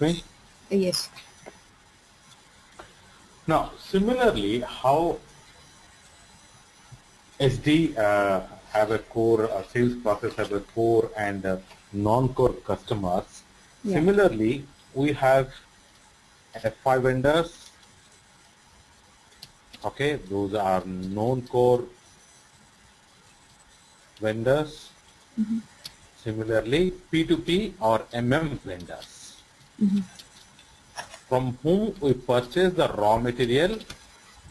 me? Yes. Now, similarly, how SD have a core, sales process have a core and non-core customers. Yeah. Similarly, we have FI vendors. Okay, those are non-core vendors. Mm-hmm. Similarly, P2P or MM vendors, Mm-hmm. from whom we purchase the raw material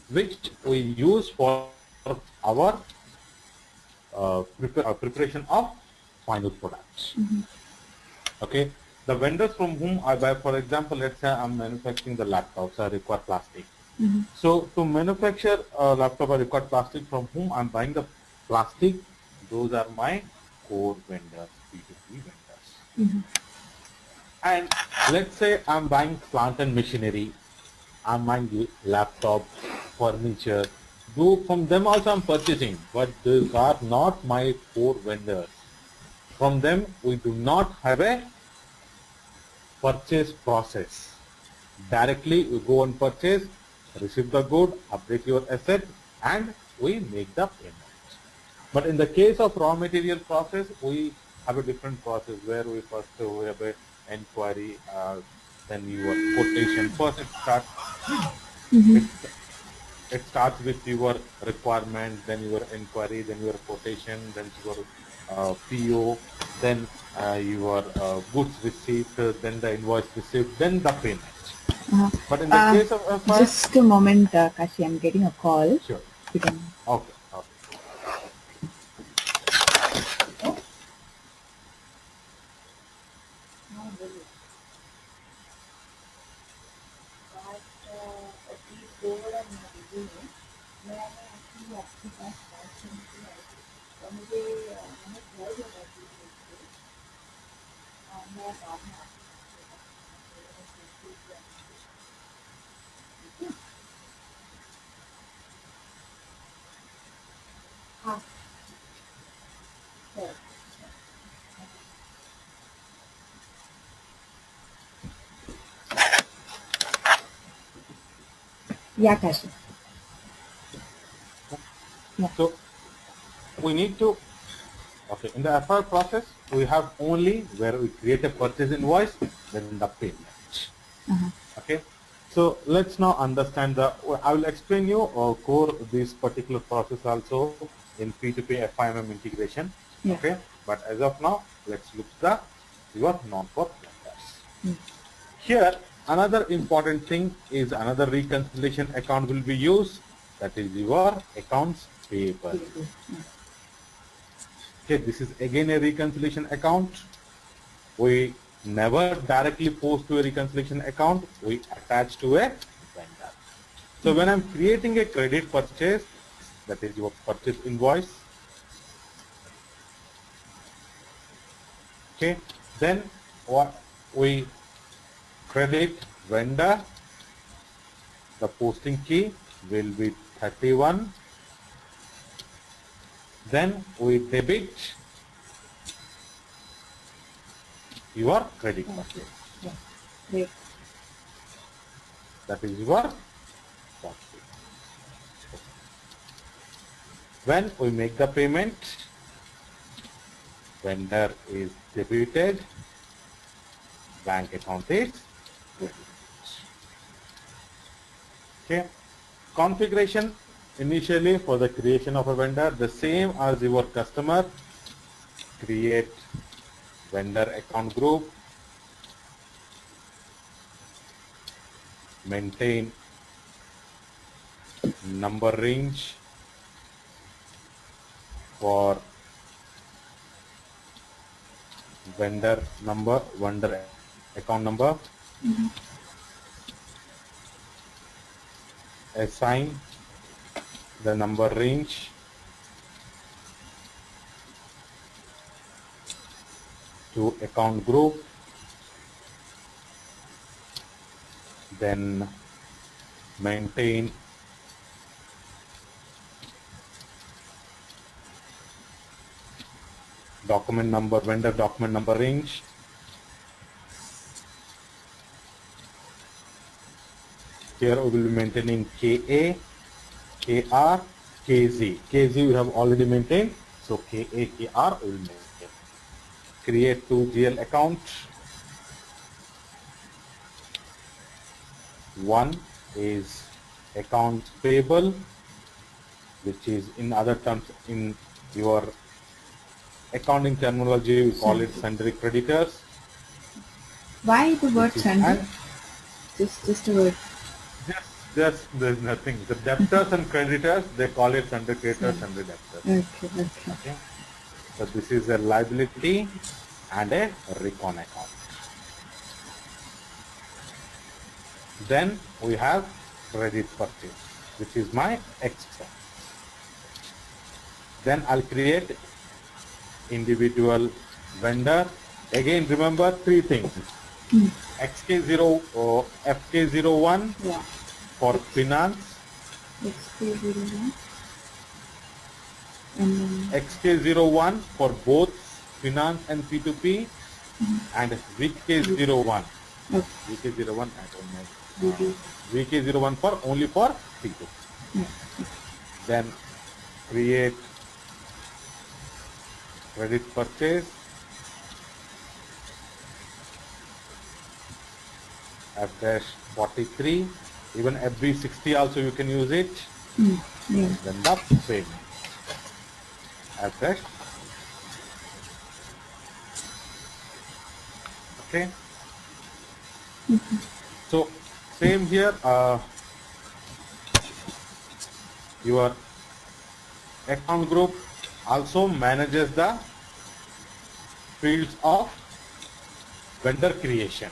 which we use for our preparation of final products. Mm-hmm. Okay, the vendors from whom I buy, for example, let's say I'm manufacturing the laptops, I require plastic. Mm-hmm. So to manufacture a laptop, I require plastic. From whom I'm buying the plastic, those are my core vendors, P2P vendors. Mm-hmm. And let's say I'm buying plant and machinery, I'm buying laptop, furniture. Though from them also I'm purchasing, but these are not my core vendors. From them we do not have a purchase process. Directly we go and purchase, receive the good, update your asset, and we make the payment. But in the case of raw material process, we have a different process where we first we have a inquiry, then your quotation. First Mm-hmm. it starts with your requirement, then your inquiry, then your quotation, then your PO, then your goods receipt, then the invoice receipt, then the payment. Uh-huh. But in the case of FI, Just a moment, Kashi. I'm getting a call. sure. You can. Okay, okay. Yeah, Kashi. Yeah. So we need to, okay, in the FI process, we have only where we create a purchase invoice, then the payment. Uh-huh. Okay. So let's now understand I will explain you core this particular process also in P2P FIMM integration. Yeah. Okay. But as of now, let's look at your non-core vendors. Mm. Here, another important thing is another reconciliation account will be used. That is your accounts payable. Okay, this is again a reconciliation account. We never directly post to a reconciliation account. We attach to a vendor. So when I'm creating a credit purchase, that is your purchase invoice. Okay, then what we credit vendor, the posting key will be 31. Then we debit your credit purchase. Yeah. Great. That is your purchase. When we make the payment, vendor is debited, bank account is credited. Okay. Configuration initially for the creation of a vendor, the same as your customer. Create vendor account group, maintain number range for vendor number, vendor account number, assign the number range to account group, then maintain document number, vendor document number range, Here we will be maintaining KA, KR, KZ. KZ we have already maintained, so KA, KR we will maintain. Create two GL accounts. One is accounts payable, which is in other terms in your accounting terminology we call it sundry creditors. Why the word sundry? Just a word. There's nothing. The debtors and creditors, they call it sundry creditors, sundry debtors. Okay. So this is a liability and a recon account. Then we have credit purchase, which is my expense. Then I'll create individual vendor. Again, remember three things. XK0 or FK01 for finance. XK01. And then XK01 for both finance and P2P, and VK01. okay. VK01 I don't know. VK01 for only for P2P. Then create credit purchase. F-43, even FB60 also you can use it. Then the payment. F-. Okay. So same here. Your account group also manages the fields of vendor creation.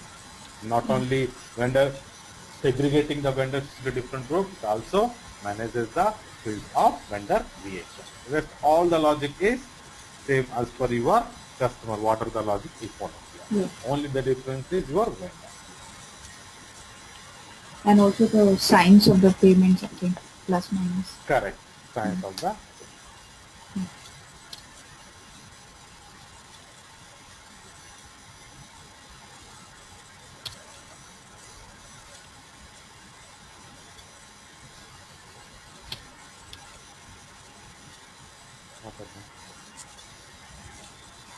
Not only vendor segregating the vendors into different groups, it also manages the fields of vendor creation. Rest all the logic is same as per your customer. What are the logic is followed here. Only the difference is your vendor. And also the signs of the payments, I think, plus minus. Correct. Signs of the.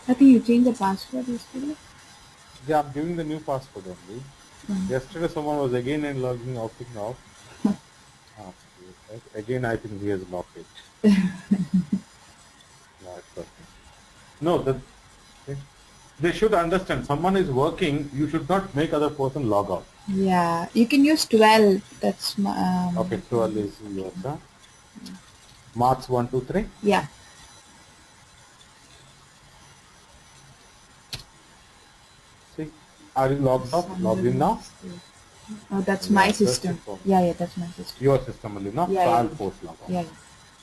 I think you changed the password yesterday. Yeah, I'm giving the new password only. Yesterday someone was again and logging off. Again I think he has locked it. No, they should understand. Someone is working, you should not make other person log out. Yeah, you can use 12. That's my. Okay, 12 is yours, huh? Marks 1, 2, 3? Yeah. See, are you logged off? Logged in now? Oh, that's my system. Yeah, that's my system. Your system only, no? Yeah, so I'll post log out. Yeah.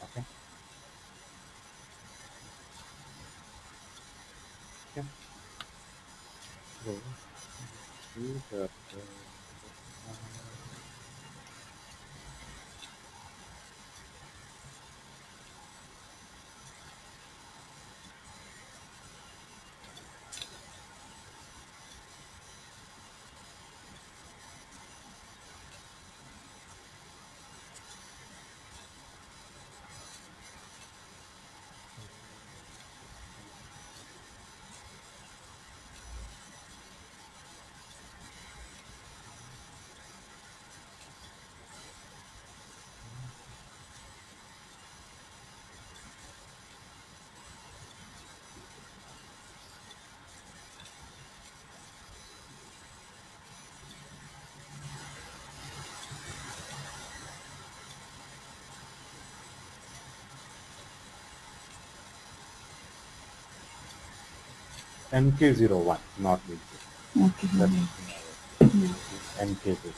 Okay. Okay. MK01, not VK. Okay. MK01.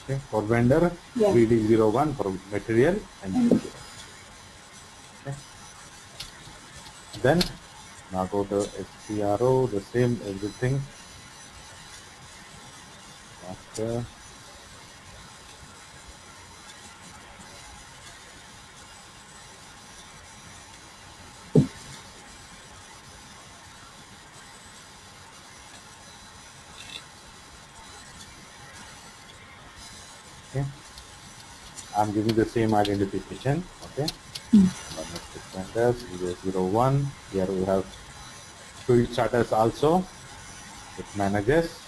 Okay, for vendor, Yeah. VD01 for material and MK01. Okay. Then now go to SCRO, the same everything. After Okay. I'm giving the same identification. Okay. Mm. Domestic vendors 001. Here we have field status also. It manages.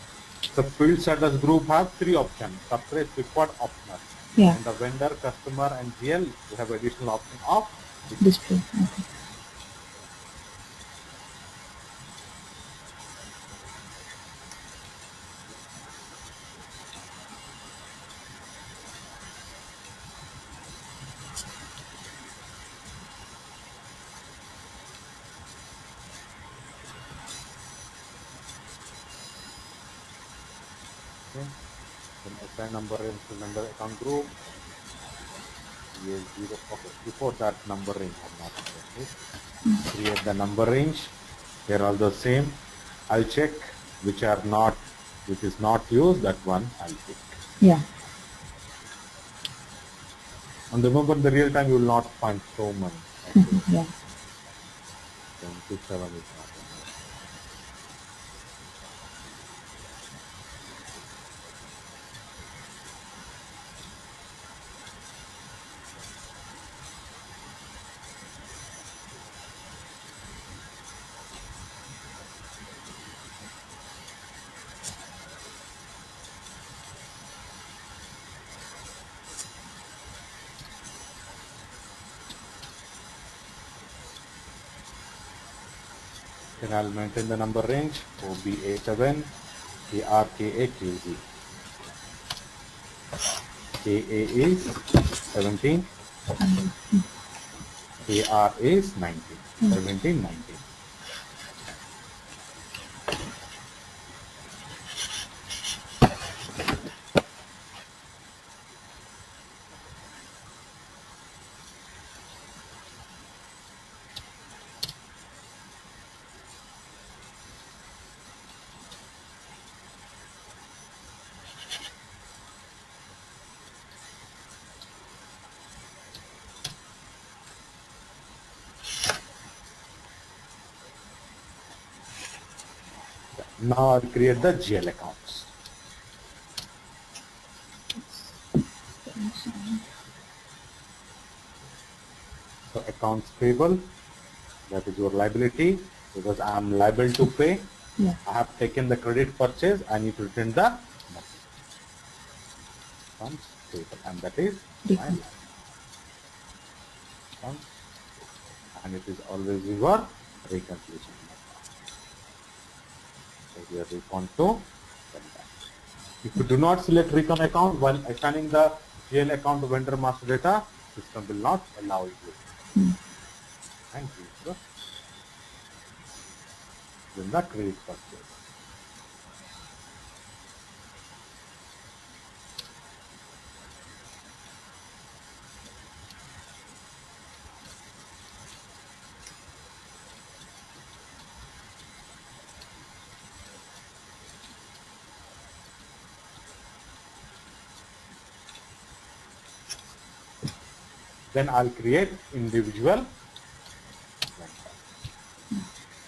So field status group have three options: suppress, record, optional. Yeah. And the vendor, customer, and GL, we have additional option of Display. Okay. Okay. Then assign number range to vendor account group. Yes, 0. Okay. Before that, number range have not created. Create the number range. They're all the same. I'll check which is not used. That one I'll pick. Yeah. And remember, in the real time, you will not find so many. Yeah. 27 is not enough. Then I'll maintain the number range OBA7 ARKAQZ. KA is 17, AR is 19, 17, 19. Now I'll create the GL accounts. So accounts payable, that is your liability, because I am liable to pay. Yeah. I have taken the credit purchase, I need to return the money. Accounts payable, and that is my liability. And it is always your reconciliation. So here recon to vendor. If you do not select recon account while assigning the GL account to vendor master data, system will not allow you. And use the credit purchase. Then I'll create individual vendor.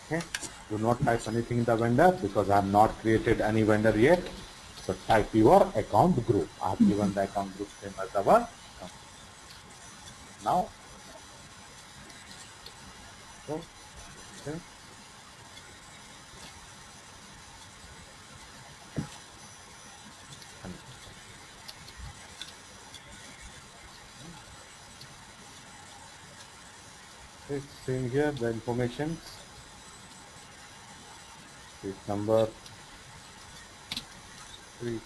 Okay. Do not type anything in the vendor because I have not created any vendor yet. So type your account group. I have given the account group name as our account. Now, okay. It's same here, the information. This number, street,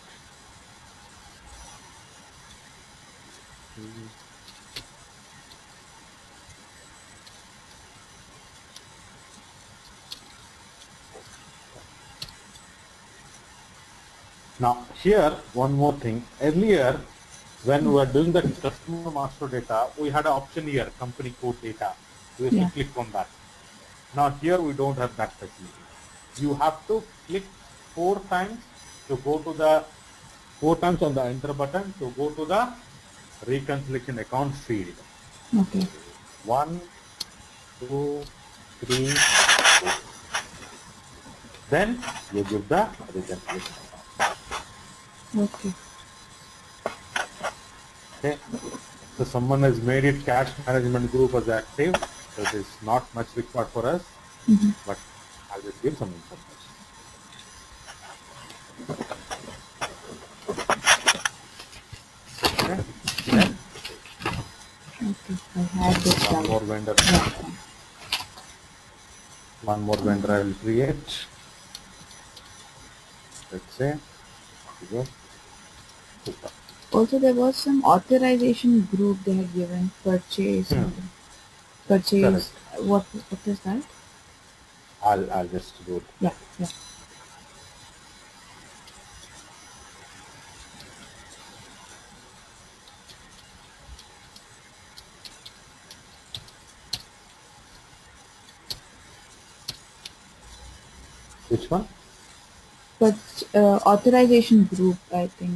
Now here, one more thing. Earlier, when we were doing the customer master data, we had an option here, company code data. We used to click on that. Now here we don't have that facility. You have to click 4 times to go to the 4 times on the enter button to go to the reconciliation account field. Okay. 1, 2, 3, 4. Then you give the reconciliation account. Okay. Okay. So someone has made it cash management group as active. So it is not much required for us, but I'll just give some information. Okay. Then Okay, I had this one down. more vendor. One more vendor I will create. Let's say. Super. Also, there was some authorization group they had given purchase. Purchase. Correct. What is that? I'll just do it. Yeah, yeah. Which one? But authorization group, I think,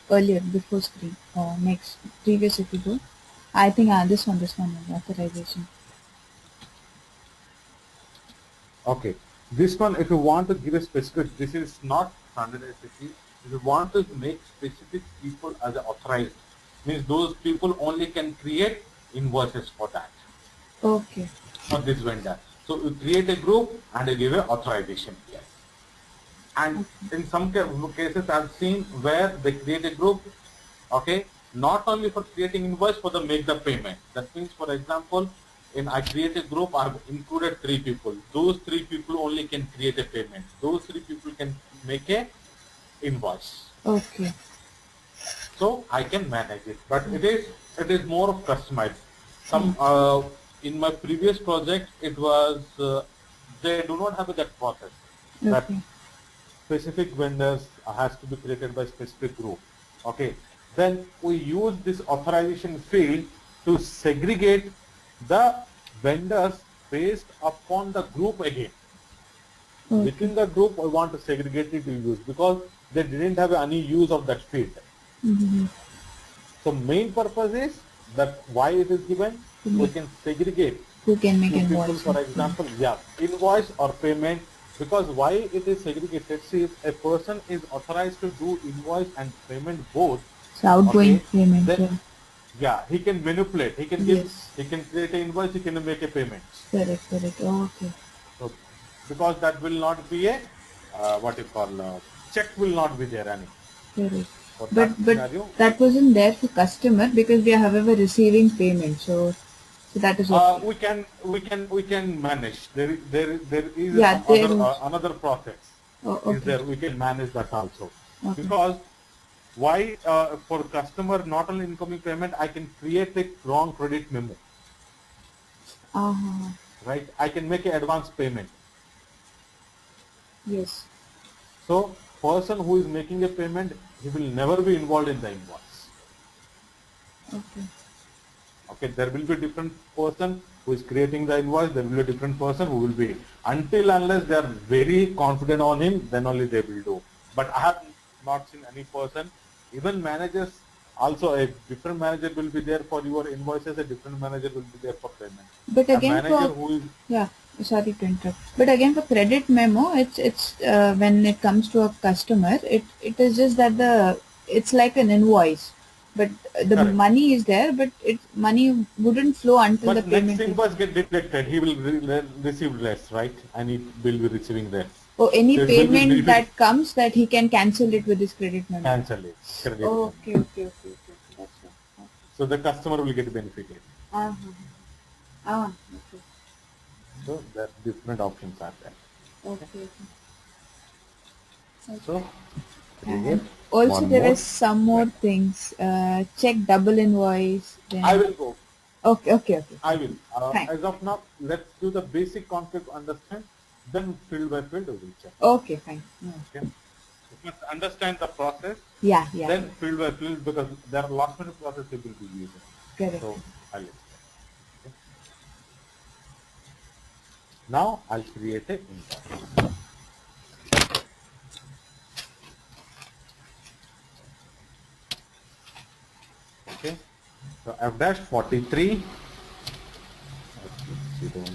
earlier before screen. Next, previous if you go. I think this one authorization. Okay. This one, if you want to give a specific, this is not standard SAP. If you want to make specific people as authorized, means those people only can create invoices for that, Okay. for this vendor. So you create a group and you give an authorization here. And in some cases, I've seen where they create a group, okay, not only for creating invoice, for the make the payment. That means, for example, in I create a group, I've included 3 people. Those 3 people only can create a payment. Those 3 people can make a invoice. Okay. So I can manage it, but it is more of customized. Some in my previous project, it was they do not have that process. That Okay. specific vendors has to be created by specific group. Okay. Then we use this authorization field to segregate the vendors based upon the group again. Okay. Within the group, I want to segregate it to use because they didn't have any use of that field. So main purpose is that why it is given, we can segregate Who can make few people, invoice? for example, invoice or payment, because why it is segregated. See, if a person is authorized to do invoice and payment both, So outgoing payment. then he can manipulate. He can Yes. he can create an invoice. He can make a payment. Correct. Okay. So because that will not be a what you call check will not be there any. Correct. For But that scenario, that wasn't there for customer because we are however receiving payment. So that is okay. we can manage. There is Yeah, some there other is. another process is Okay. there. We can manage that also Okay. because why for customer not only incoming payment, I can create a wrong credit memo, right? I can make an advance payment. Yes. So person who is making a payment, he will never be involved in the invoice. Okay. Okay, there will be different person who is creating the invoice, there will be a different person who will be, until unless they are very confident on him, then only they will do. But I have not seen any person, even managers, also a different manager will be there for your invoices, a different manager will be there for payment. But A again manager for who is, sorry to interrupt. But again for credit memo, it's when it comes to a customer, it is just that it's like an invoice, but the correct. money is there, but money wouldn't flow until the But next payment is. invoice get deflected, he will receive less, right? And he will be receiving less. Or any So it will be payment benefit, that comes that he can cancel it with his credit memo. cancel it, credit memo. Okay. That's right. So the customer will get benefited. Okay. So there different options are there. Okay. So And create also one there more. is some more things. Check double invoice. Then I will go. Okay. I will. Fine. As of now, let's do the basic config understand. Then field by field we will check. Okay, fine. No. Okay. You must understand the process. Yeah. Then field by field, because there are lots of processes we will be using. Correct. So I'll explain. Okay. Now I'll create a invoice. Okay. So F dash 43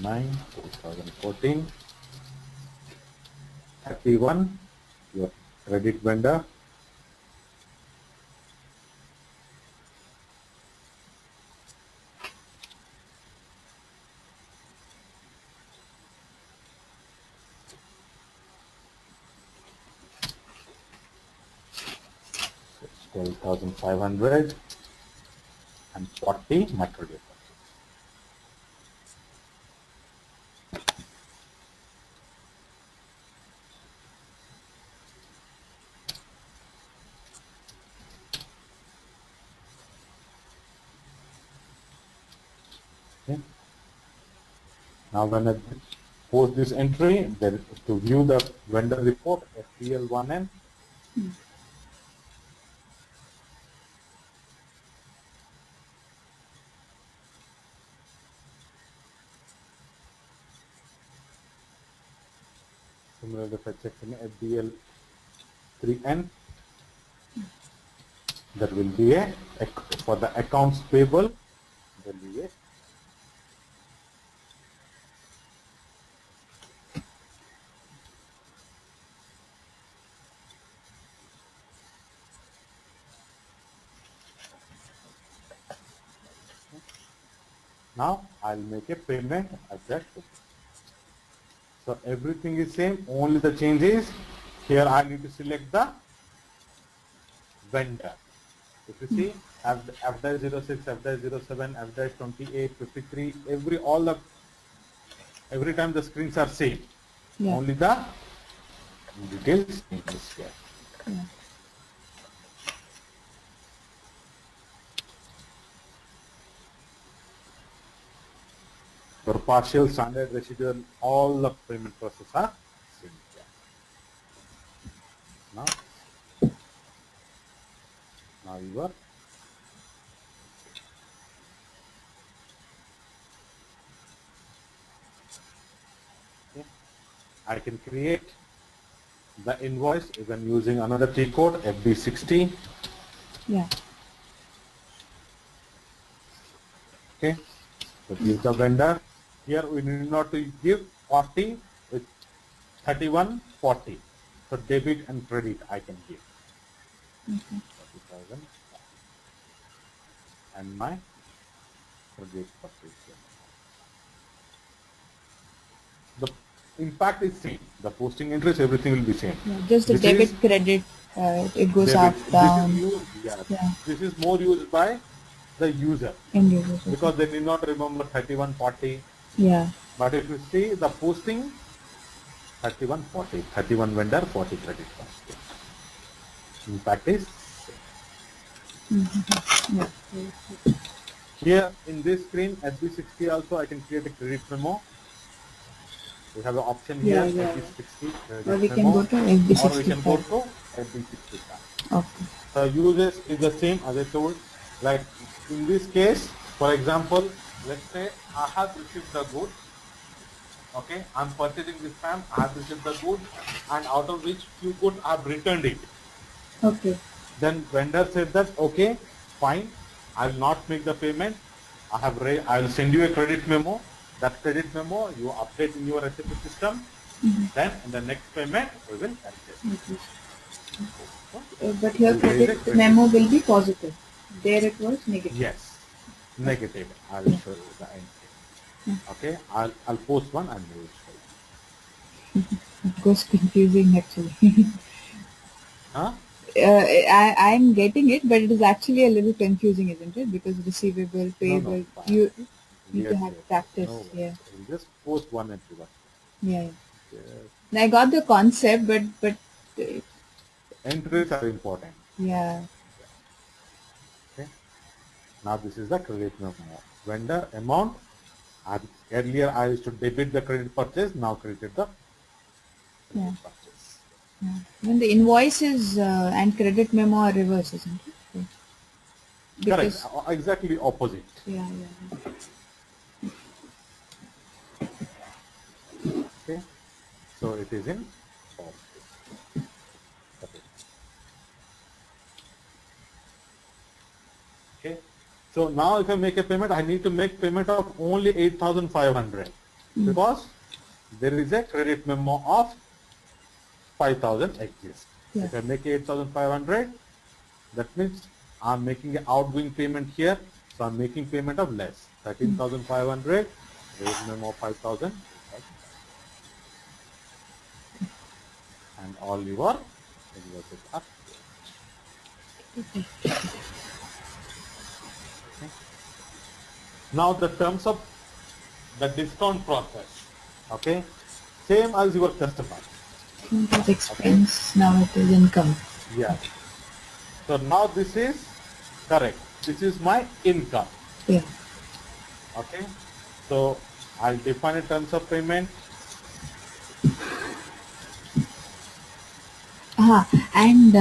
09 2014 31 your credit vendor 12,500 and 40 my credit purchase. Okay. Now when I post this entry, then to view the vendor report, FPL1N, similarly if I check in FDL3N, there will be a, for the accounts payable, there will be a now I'll make a payment at that. So everything is same, only the change is here I need to select the vendor. If you see F-06, F-07, F-28, 53, every time the screens are same. Yeah. Only the details changes here. Yeah. For partial, standard, residual, all the payment process are same here. Now you are okay. I can create the invoice even using another T code FD60. Yeah. Okay. So this is the vendor. Here we need not to give 40 with 3140. So debit and credit I can give. 40,000 and my credit purchase. The impact is same. The posting interest, everything will be same. Yeah, just the This debit is credit, it goes debit. up, down. This is used, yeah. Yeah. This is more used by the user End users. because they need not remember 3140. Yeah. But if you see the posting, 3140, 31 vendor, 40 credit cost. Impact is same. Yeah. Here in this screen, FB60 also I can create a credit memo. We have an option here, Yeah. FB60 credit Or we can memo, go to FB65. or we can go to FB65. Okay. The uses is the same as I told. Like in this case, for example, let's say I have received the goods. Okay, I'm purchasing this time. I have received the goods, and out of which few goods I've returned it. Okay. Then vendor said that okay, fine, I'll not make the payment. I'll send you a credit memo. That credit memo you update in your SAP system. Then in the next payment we will adjust. But here credit memo will be positive. There it was negative. Yes, negative. I'll show you the entry. Okay, I'll post one and we'll show you. It goes confusing actually. Huh? I'm getting it, but it is actually a little confusing, isn't it? Because receivable, payable, you need to have practice. No, Yeah. we'll just post one entry. Yeah. Yes. I got the concept, but Entries are important. yeah. Okay. Now this is the credit memo. Vendor amount. Earlier I used to debit the credit purchase. Now credited the credit purchase. Yeah. When the invoices and credit memo are reverse, isn't it? Because, correct. Exactly opposite. Yeah. Okay. So it is in positive. Okay. So now if I make a payment, I need to make payment of only 8,500 because there is a credit memo of 5,000 exists. Yeah. If I make 8,500, that means I'm making an outgoing payment here. So I'm making payment of less. 13,500, credit memo 5,000. And all your invoices are Okay. Okay. Now the terms of the discount process, okay, same as your customer, It was okay, expense, now it is income. yeah. So now this is correct. This is my income, Yeah. okay. So I'll define a terms of payment. And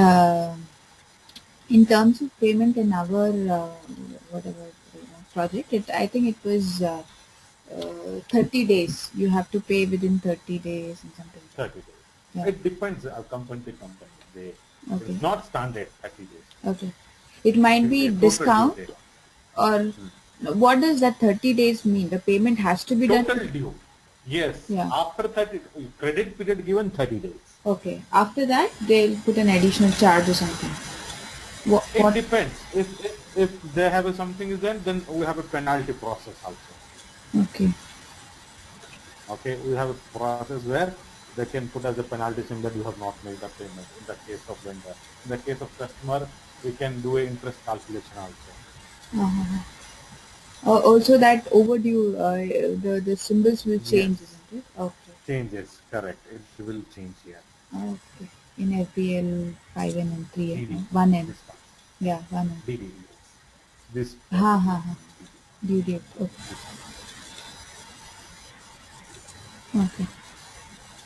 in terms of payment in our whatever project, I think it was 30 days. You have to pay within 30 days and something like 30 days. that. Yeah. It depends company to company. Okay. It's not standard 30 days. Okay. It might It is be a total due discount date. or what does that 30 days mean? The payment has to be done. Total due. Yes. Yeah. After 30, credit period given 30 days. Okay. After that, they'll put an additional charge or something. It What? depends. If they have something is then we have a penalty process also. Okay. Okay, we have a process where they can put as a penalty saying that you have not made the payment in the case of vendor. In the case of customer, we can do a interest calculation also. Uh-huh. Also, that overdue, the symbols will change, Yes, isn't it? Okay. changes, correct. It will change here. Okay. In FBL 5N and 3N, DD, 1N. this one. Yeah, 1N. DD, yes. This Ha process ha is ha. known DD. Due date. Okay. This one. Okay.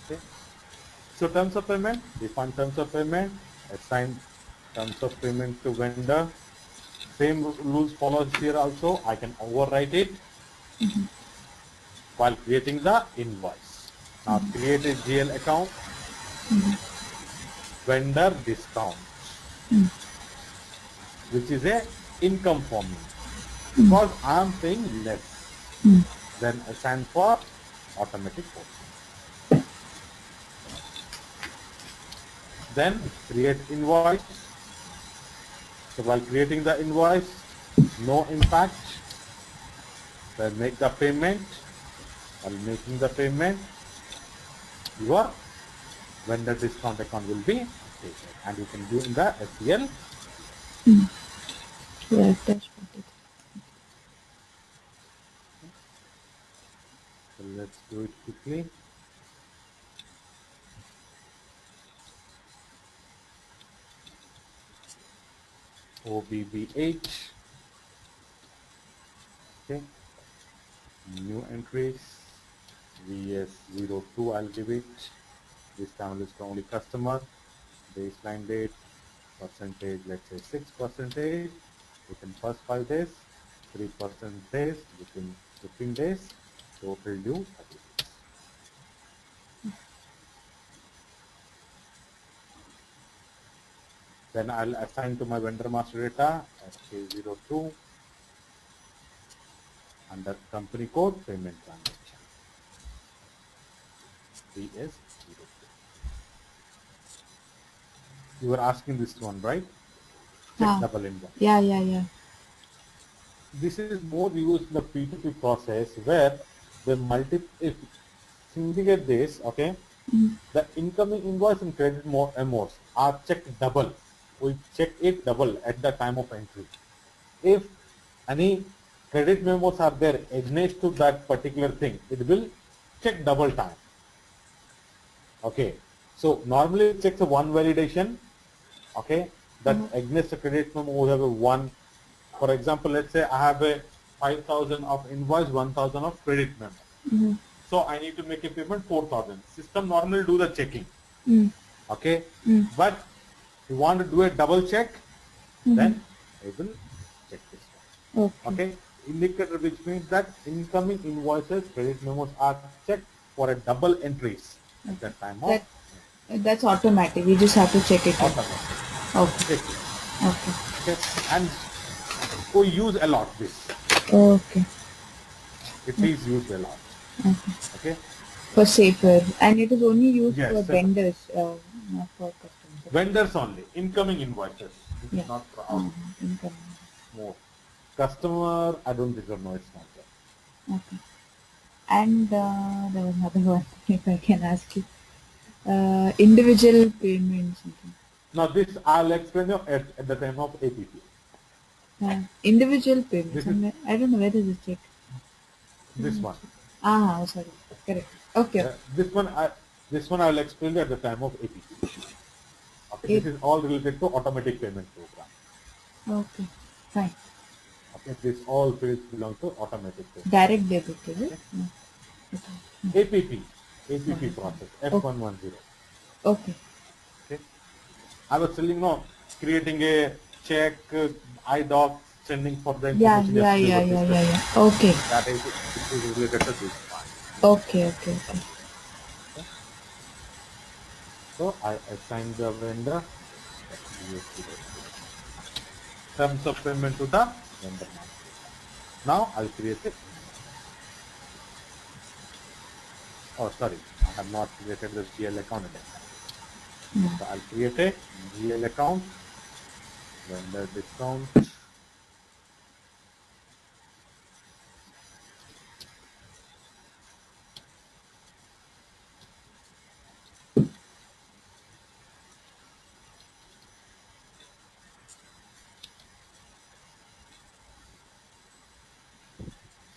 Okay. So terms of payment, define terms of payment, assign terms of payment to vendor. Same rules follows here also. I can overwrite it while creating the invoice. Now create a GL account, vendor discount, which is a income for me because I am paying less. Then assign for automatic portion. Then create invoice. So while creating the invoice, no impact. Then make the payment. While making the payment, your vendor discount account will be updated and you can view in the SCL. Yeah, that's what it is. So let's do it quickly. OBBH. Okay. New entries. VS02 I'll give it. This time list only customer. Baseline date. Percentage, let's say 6% within first 5 days. 3% days within 15 days. Total due 30 days. Then I'll assign to my vendor master data SK02 under company code payment transaction VS02. You were asking this one, right? Check double invoice. Yeah. This is more used in the P2P process where the if single days, okay, the incoming invoice and credit amounts are checked double. We check it double at the time of entry. If any credit memos are there against to that particular thing, it will check double time. Okay. So normally it checks a one validation. Okay. That against the credit memo we have a one. For example, let's say I have a 5,000 of invoice, 1,000 of credit memo. So I need to make a payment 4,000. System normally do the checking. Okay. But you want to do a double check, then I will check this one. Okay. Indicator, which means that incoming invoices, credit memos are checked for a double entries at that time of That's automatic. You just have to check it out. automatic. Okay. Check it. Okay. Okay. And we use a lot this. Okay. It is used a lot. Okay. For safer, and it is only used Yes, for safer. vendors, not for customers. Vendors only. Incoming invoices. This Yeah. is not for out. Income. More. Customer, I don't think so. No, it's not there. Okay. And there was another one, if I can ask you. Individual payment something. Now this I'll explain you at the time of APP. Individual payments. This is I don't know where does it check. this one. Oh, sorry. Correct. Okay. This one I will explain you at the time of APP. Okay, this is all related to automatic payment program. Okay. Fine. Okay, this all fields belong to automatic payment. Direct debit, is it? Okay. APP process F110. Okay. Okay. I was telling no, creating a check, IDOC, sending for the information. Yeah. Okay. That is related to this part. Okay. So I assign the vendor terms of payment to the vendor master. Now I'll create it. Oh, sorry, I have not created this GL account yet. So I'll create a GL account, vendor discount.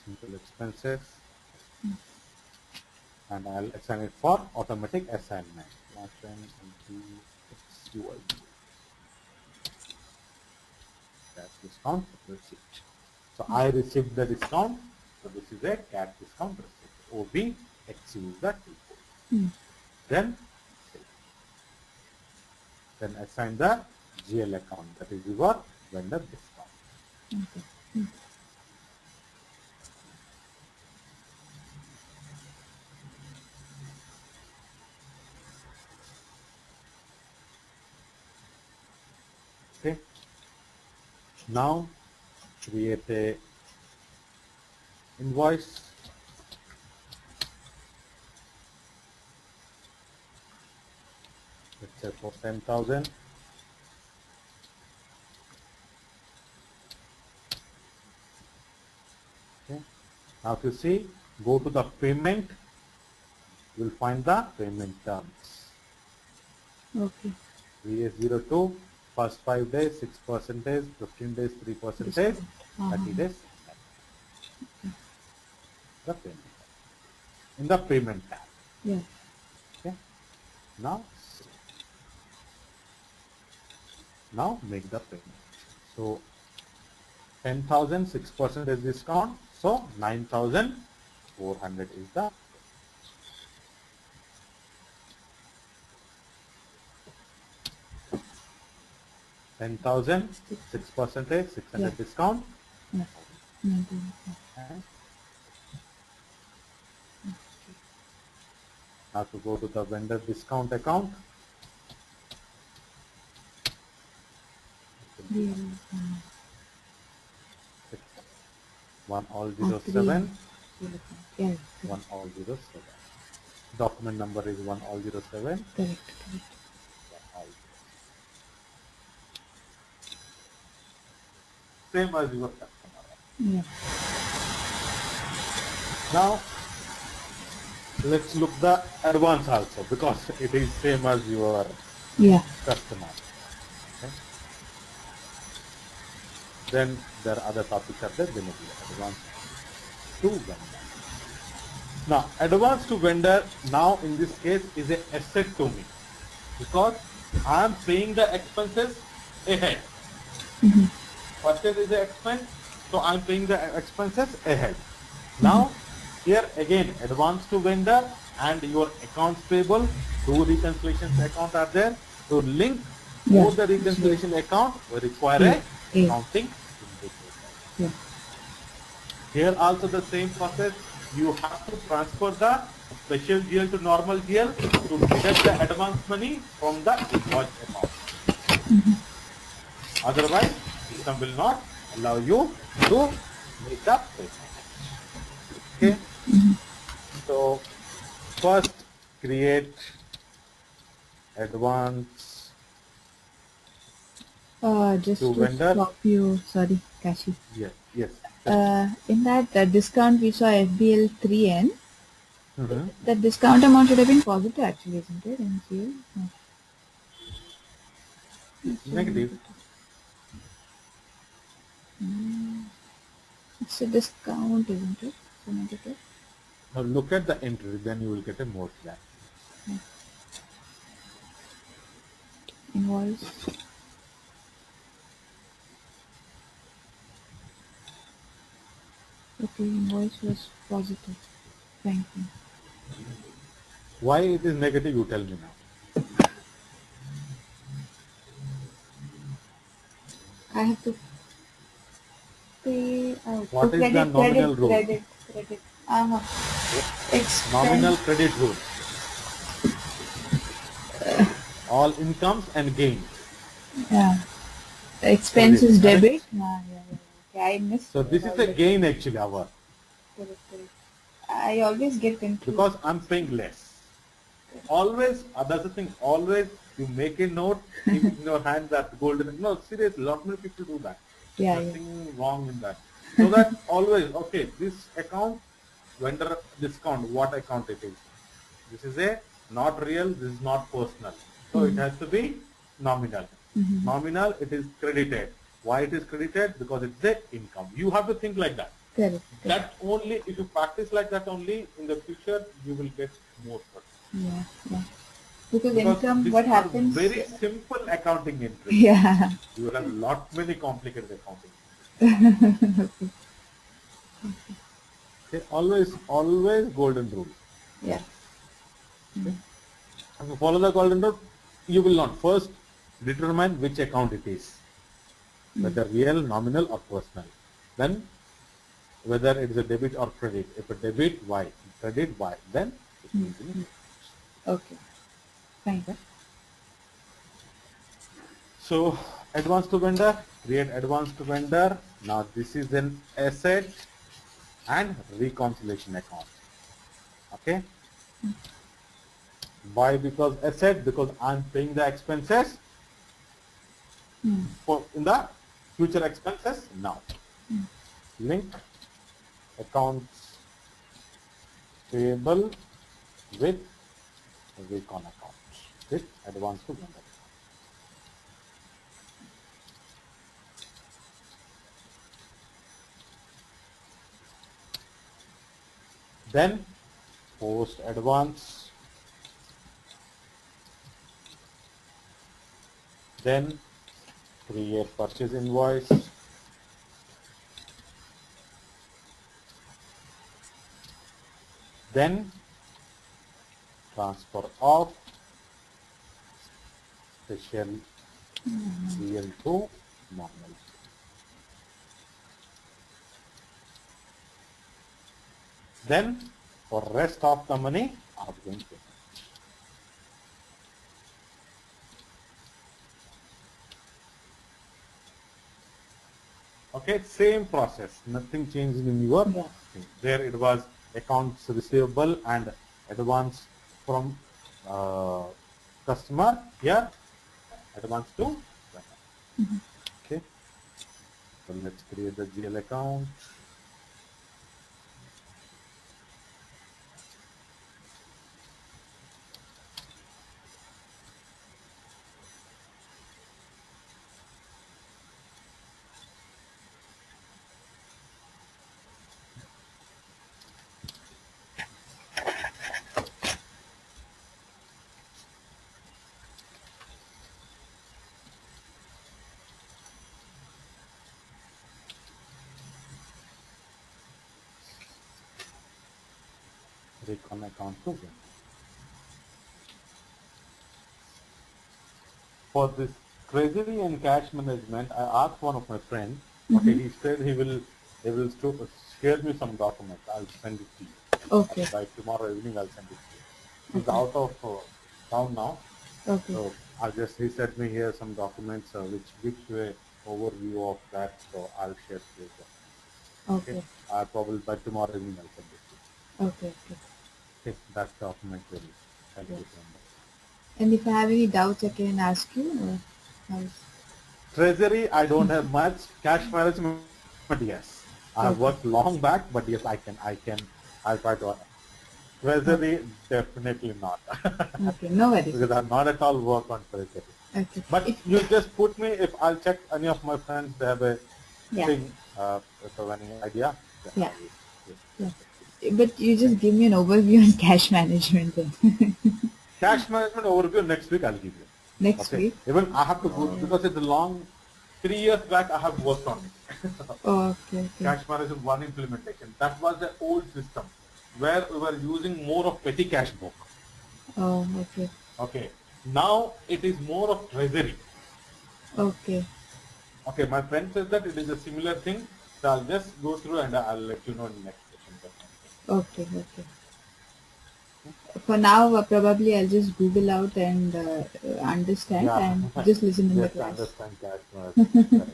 Simple expenses, and I'll assign it for automatic assignment. Cash discount receipt. So I received the discount. So this is a cash discount receipt. OB exceeds the T4. Then assign the GL account. That is your vendor discount. Okay. Now create a invoice. Let's say for 10,000. Okay. Now if you see, go to the payment, you will find the payment terms. Okay. VS02, first 5 days 6%, 15 days 3%, 30 days. The payment in the payment tab. Yeah. Okay. Now make the payment. So 10,000 6% is discount. So 9,400 is the 10,000 6% 600 discount. Yeah. Now to go to the vendor discount account. Yeah. 1007. Yeah. 1007. Document number is 1007. Correct. Same as your customer. Yeah. Now let's look the advance also, because it is same as your customer. Okay. Then there are other topics are there. Then advance to vendor. Now advance to vendor now in this case is an asset to me, because I am paying the expenses ahead. Purchase is an expense, so I am paying the expenses ahead. Now here again advance to vendor and your accounts payable, two reconciliations account are there. To link both the reconciliation account, we require a accounting indicator. Here also the same process. You have to transfer the special GL to normal GL to deduct the advance money from the invoice account. Otherwise, system will not allow you to make the payment. Okay. So first create advance just to to vendor. stop you, sorry, Kashi. Yes. In that discount we saw FBL 3N. The discount amount should have been positive actually, isn't it? NCL? No. Negative. It's a discount, isn't it? So negative. Now look at the entry, then you will get a more clarity. Invoice. Okay, invoice was positive. Thank you. Why it is negative, you tell me now. I have to pay out. What is the credit, nominal credit, rule? credit, credit. Expense. Nominal credit rule. All incomes and gains. Yeah. The expense Credit, is correct? debit. Yeah. Okay, I missed. So this is a gain actually, our. Correct. I always get confused. Because I'm paying less. Always, that's the thing, always you make a note, keep in your hand that golden, no, seriously, lot many people do that. Yeah, Nothing wrong in that. So that always, okay, this account, vendor discount, what account it is. This is a not real, this is not personal. So it has to be nominal. Nominal, it is credited. Why it is credited? Because it's the income. You have to think like that. Correct. That only, if you practice like that only, in the future, you will get more success. Yeah. Because income, what happens? Very simple accounting entry. Yeah. You will have lot many complicated accounting. Okay, always golden rule. Yeah. Okay. If you follow the golden rule, you will not first determine which account it is, whether real, nominal, or personal. Then whether it is a debit or credit. If a debit, why? Credit, why? Then it will be. Okay. Fine. Okay. So advance to vendor, create advance to vendor. Now this is an asset and reconciliation account. Okay. Why? Because asset, because I'm paying the expenses for in the future expenses now. Link accounts payable with recon account with advance to vendor. Then post advance, then create purchase invoice, then transfer of special real to normal. Then for rest of the money, outgoing payment. Okay, same process, nothing changes in your thing. There it was accounts receivable and advance from customer. Here, advance to vendor. Okay, so let's create the GL account. Recon account to vendor. For this treasury and cash management, I asked one of my friends. Okay, he said he will share me some documents. I'll send it to you. Okay. By tomorrow evening, I'll send it to you. He's out of town now. Okay. So he sent me here some documents which gives you an overview of that. So I'll share with you. Okay. Probably by tomorrow evening, I'll send it to you. Okay. Okay, that document will help you. And if I have any doubts, I can ask you. Or how is... Treasury, I don't have much. Cash management, yes. I have worked long back, but yes, I'll try to. Treasury, definitely not. Okay, no worries. Because I have not at all worked on treasury. Okay. But you just put me, if I'll check any of my friends, they have a thing, if you have any idea. Yeah. I will, yes. Yeah. But you just give me an overview on cash management then. Cash management overview next week I'll give you. Next Okay. week. Even I have to go, because it's a long, 3 years back I have worked on it. Oh, okay. Cash management one implementation. That was the old system where we were using more of petty cash book. Oh, okay. Okay. Now it is more of treasury. Okay. Okay. My friend says that it is a similar thing. So I'll just go through and I'll let you know in the next session. Okay. Okay. For now, probably I'll just Google out and understand Yeah. and just listen in the Just class. understand cash management. Correct.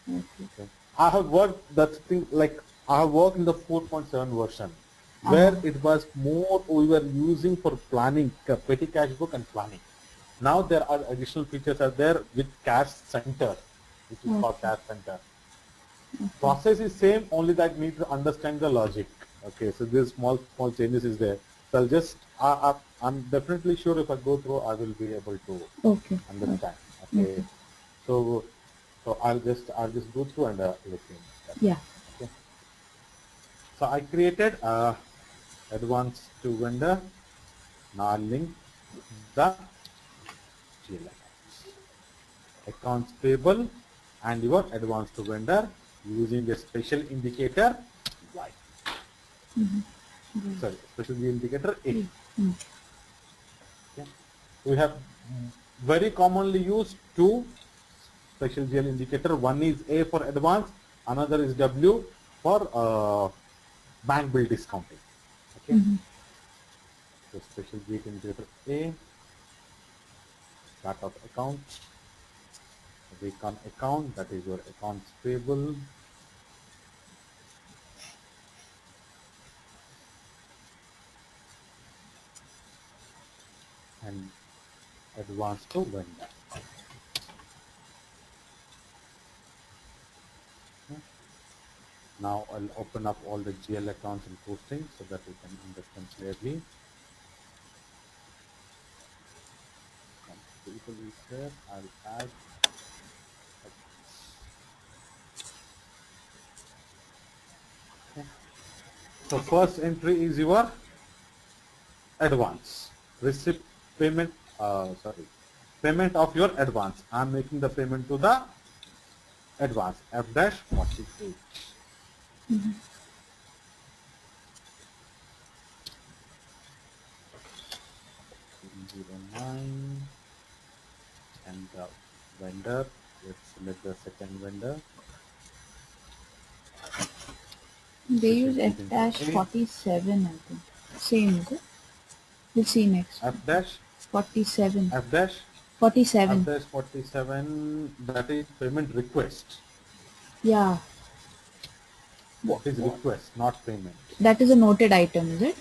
Okay. Okay. I have worked that thing, like I have worked in the 4.7 version Uh-huh. where it was more we were using for planning, petty cash book and planning. Now there are additional features are there with cash center, which is called Okay. cash center. Process is same, only that need to understand the logic. Okay, so these small changes is there. So I'll just I'm definitely sure if I go through, I will be able to Okay. understand. Okay. Okay, so I'll just go through and let you know. That's Yeah. it. Okay. So I created advance to vendor. Now I'll link the GL accounts payable and your advance to vendor using a special indicator Y. Sorry, special indicator A. Mm. Okay. We have very commonly used two special GL indicator. One is A for advance, another is W for bank bill discounting. Okay. So special GL indicator A, start of account, recon account, that is your accounts payable. And advance to vendor. Okay. Now I'll open up all the GL accounts and posting so that we can understand clearly. People is there. I'll add. Okay. So first entry is your advance. Receipt payment. Sorry, payment of your advance. I'm making the payment to the advance F-48. 09 and the vendor. Let's select the second vendor. They use Special A. F-47, I think. Same, is it? We'll see next. F- 47. F- 47. F-47, that is payment request. Yeah. It is request, not payment. That is a noted item, is it?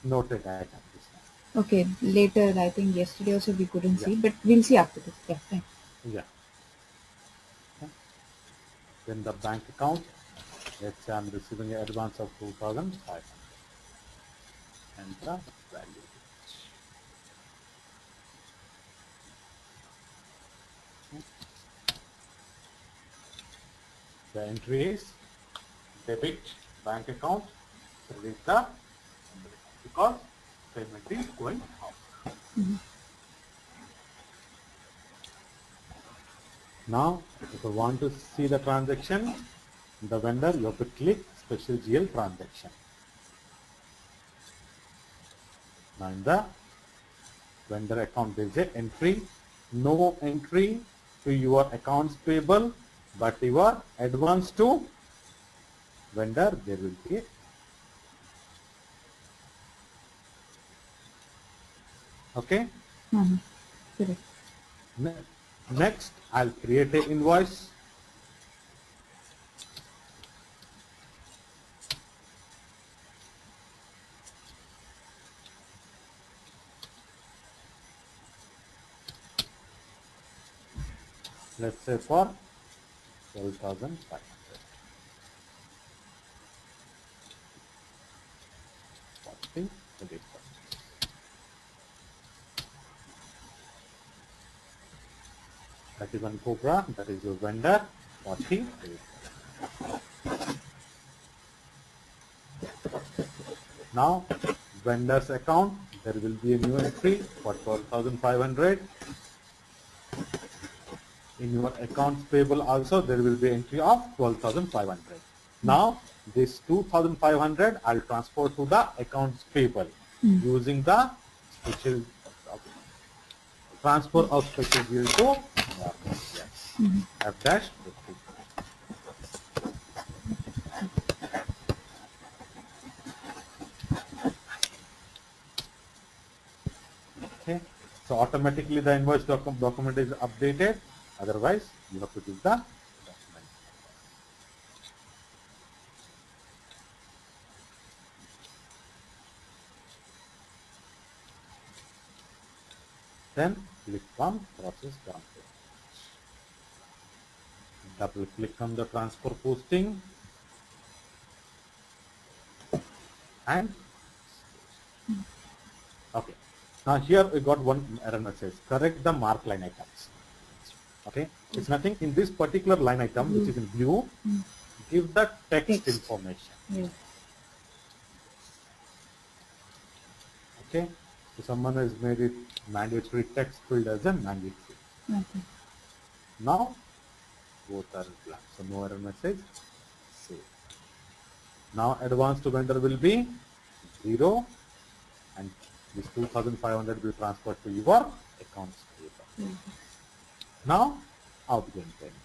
Noted item this time. Okay. Later, I think yesterday also we couldn't Yeah. see, but we'll see after this. Yeah, fine. Yeah. Okay. Then the bank account. Let's say I'm receiving an advance of 2,500 and the value. Okay. The entry is debit bank account, credit the vendor account because payment is going out. Now, if you want to see the transaction, the vendor, you have to click special GL transaction. Now in the vendor account, there is a entry, no entry to your accounts payable, but your advance to vendor, there will be a okay. Correct. Next, I'll create an invoice. Let's say for 12,500. Costing credit purchase. That is one Cobra, that is your vendor, 48. Now, vendor's account, there will be a new entry for 12,500. In your accounts payable also, there will be entry of 12,500. Now, this 2,500 I'll transfer to the accounts payable using the special transfer of special bill to F dash 50. Okay, so automatically the invoice document is updated. Otherwise, you have to give the document. Then click on process transfer. Double click on the transfer posting and okay. Now here we got one error message. Correct the mark line items. Okay, it's nothing in this particular line item which is in blue. Give the text information. Yeah. Okay, so someone has made it mandatory text field as a mandatory. Okay. Now both are blank, so no error message. Save. Now advance to vendor will be 0 and this 2,500 will transfer to your accounts payable. Now outgoing payment.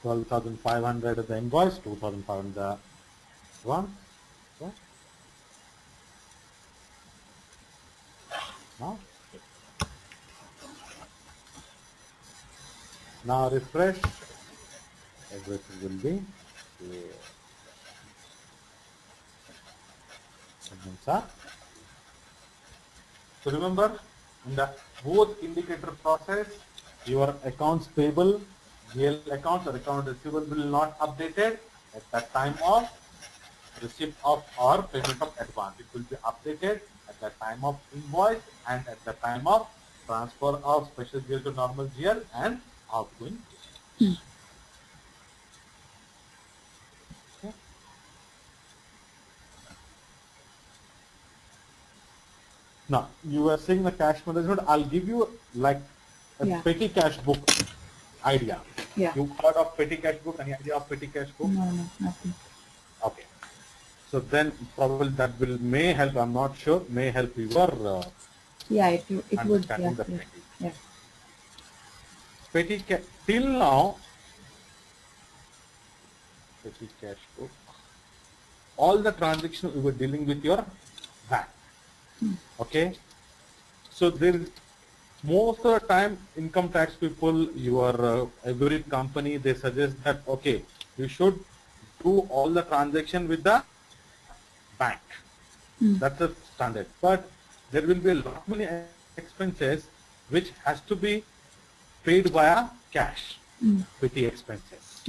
12,500 the invoice, 2,500 the one. Okay. Now refresh, everything will be clear. So remember, in the both indicator process, your accounts payable, GL accounts or account receivable will not updated at the time of receipt of or payment of advance. It will be updated at the time of invoice and at the time of transfer of special GL to normal GL and outgoing. Okay. Now you were saying the cash management. I'll give you like a petty cash book idea. Yeah. You heard of petty cash book? Any idea of petty cash book? No, nothing. Okay. So then probably that will may help. I'm not sure. May help your yeah, it would. understanding the Yeah. petty. Yeah. Petty cash till now. Petty cash book. All the transactions we were dealing with your bank. Okay. So there is most of the time income tax people, your every company, they suggest that okay, you should do all the transaction with the bank. That's the standard. But there will be a lot many expenses which has to be paid via cash. Petty expenses.